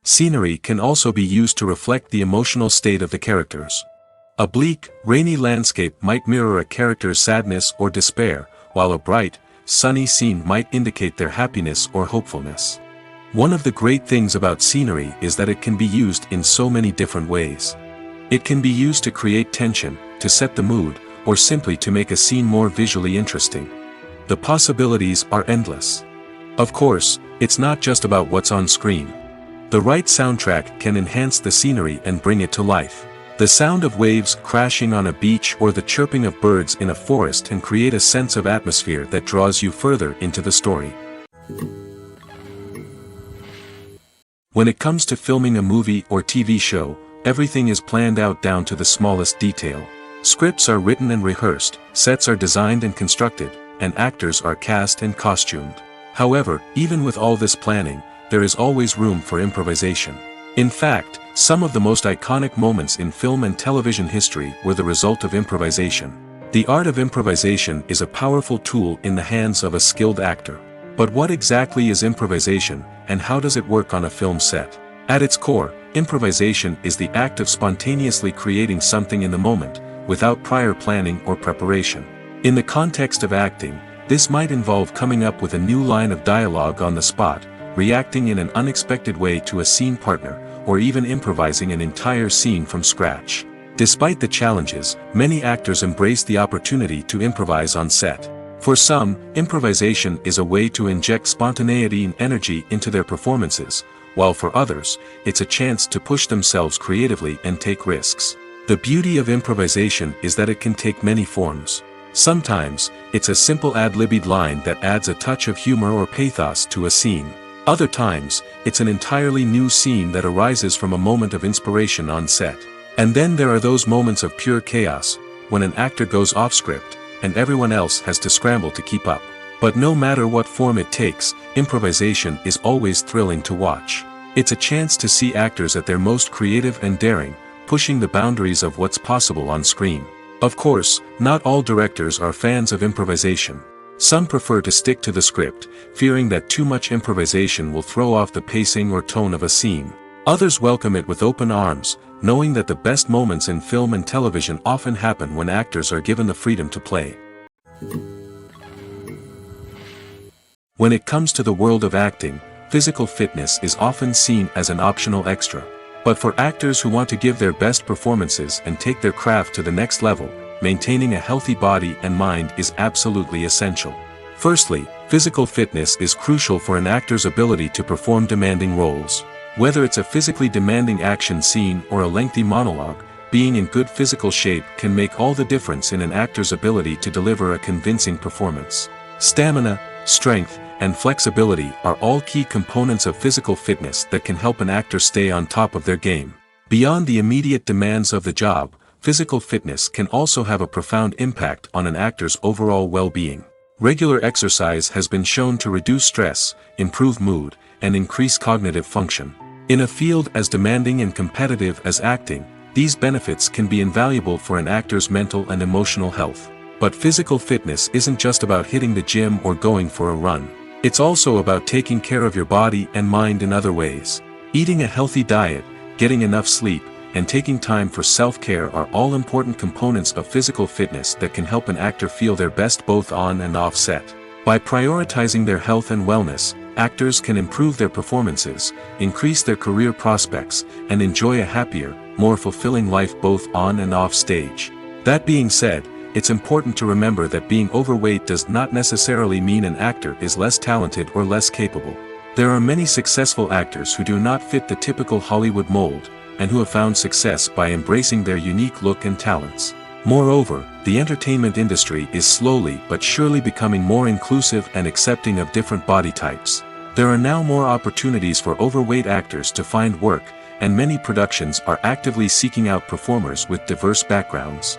Scenery can also be used to reflect the emotional state of the characters. A bleak, rainy landscape might mirror a character's sadness or despair, while a bright, sunny scene might indicate their happiness or hopefulness. One of the great things about scenery is that it can be used in so many different ways. It can be used to create tension, to set the mood, or simply to make a scene more visually interesting. The possibilities are endless. Of course, it's not just about what's on screen. The right soundtrack can enhance the scenery and bring it to life. The sound of waves crashing on a beach or the chirping of birds in a forest can create a sense of atmosphere that draws you further into the story. When it comes to filming a movie or TV show, everything is planned out down to the smallest detail. Scripts are written and rehearsed, sets are designed and constructed, and actors are cast and costumed. However, even with all this planning, there is always room for improvisation. In fact, some of the most iconic moments in film and television history were the result of improvisation. The art of improvisation is a powerful tool in the hands of a skilled actor. But what exactly is improvisation, and how does it work on a film set? At its core, improvisation is the act of spontaneously creating something in the moment, without prior planning or preparation. In the context of acting, this might involve coming up with a new line of dialogue on the spot, reacting in an unexpected way to a scene partner, or even improvising an entire scene from scratch. Despite the challenges, many actors embrace the opportunity to improvise on set. For some, improvisation is a way to inject spontaneity and energy into their performances, while for others, it's a chance to push themselves creatively and take risks. The beauty of improvisation is that it can take many forms. Sometimes, it's a simple ad-libbed line that adds a touch of humor or pathos to a scene. Other times, it's an entirely new scene that arises from a moment of inspiration on set. And then there are those moments of pure chaos, when an actor goes off script, and everyone else has to scramble to keep up. But no matter what form it takes, improvisation is always thrilling to watch. It's a chance to see actors at their most creative and daring, pushing the boundaries of what's possible on screen. Of course, not all directors are fans of improvisation. Some prefer to stick to the script, fearing that too much improvisation will throw off the pacing or tone of a scene. Others welcome it with open arms, knowing that the best moments in film and television often happen when actors are given the freedom to play. When it comes to the world of acting, physical fitness is often seen as an optional extra. But for actors who want to give their best performances and take their craft to the next level, maintaining a healthy body and mind is absolutely essential. Firstly, physical fitness is crucial for an actor's ability to perform demanding roles. Whether it's a physically demanding action scene or a lengthy monologue, being in good physical shape can make all the difference in an actor's ability to deliver a convincing performance. Stamina, strength, and flexibility are all key components of physical fitness that can help an actor stay on top of their game. Beyond the immediate demands of the job, physical fitness can also have a profound impact on an actor's overall well-being. Regular exercise has been shown to reduce stress, improve mood, and increase cognitive function. In a field as demanding and competitive as acting, these benefits can be invaluable for an actor's mental and emotional health. But physical fitness isn't just about hitting the gym or going for a run. It's also about taking care of your body and mind in other ways. Eating a healthy diet, getting enough sleep, and taking time for self-care are all important components of physical fitness that can help an actor feel their best both on and off set. By prioritizing their health and wellness, actors can improve their performances, increase their career prospects, and enjoy a happier, more fulfilling life both on and off stage. That being said, it's important to remember that being overweight does not necessarily mean an actor is less talented or less capable. There are many successful actors who do not fit the typical Hollywood mold, and who have found success by embracing their unique look and talents. Moreover, the entertainment industry is slowly but surely becoming more inclusive and accepting of different body types. There are now more opportunities for overweight actors to find work, and many productions are actively seeking out performers with diverse backgrounds.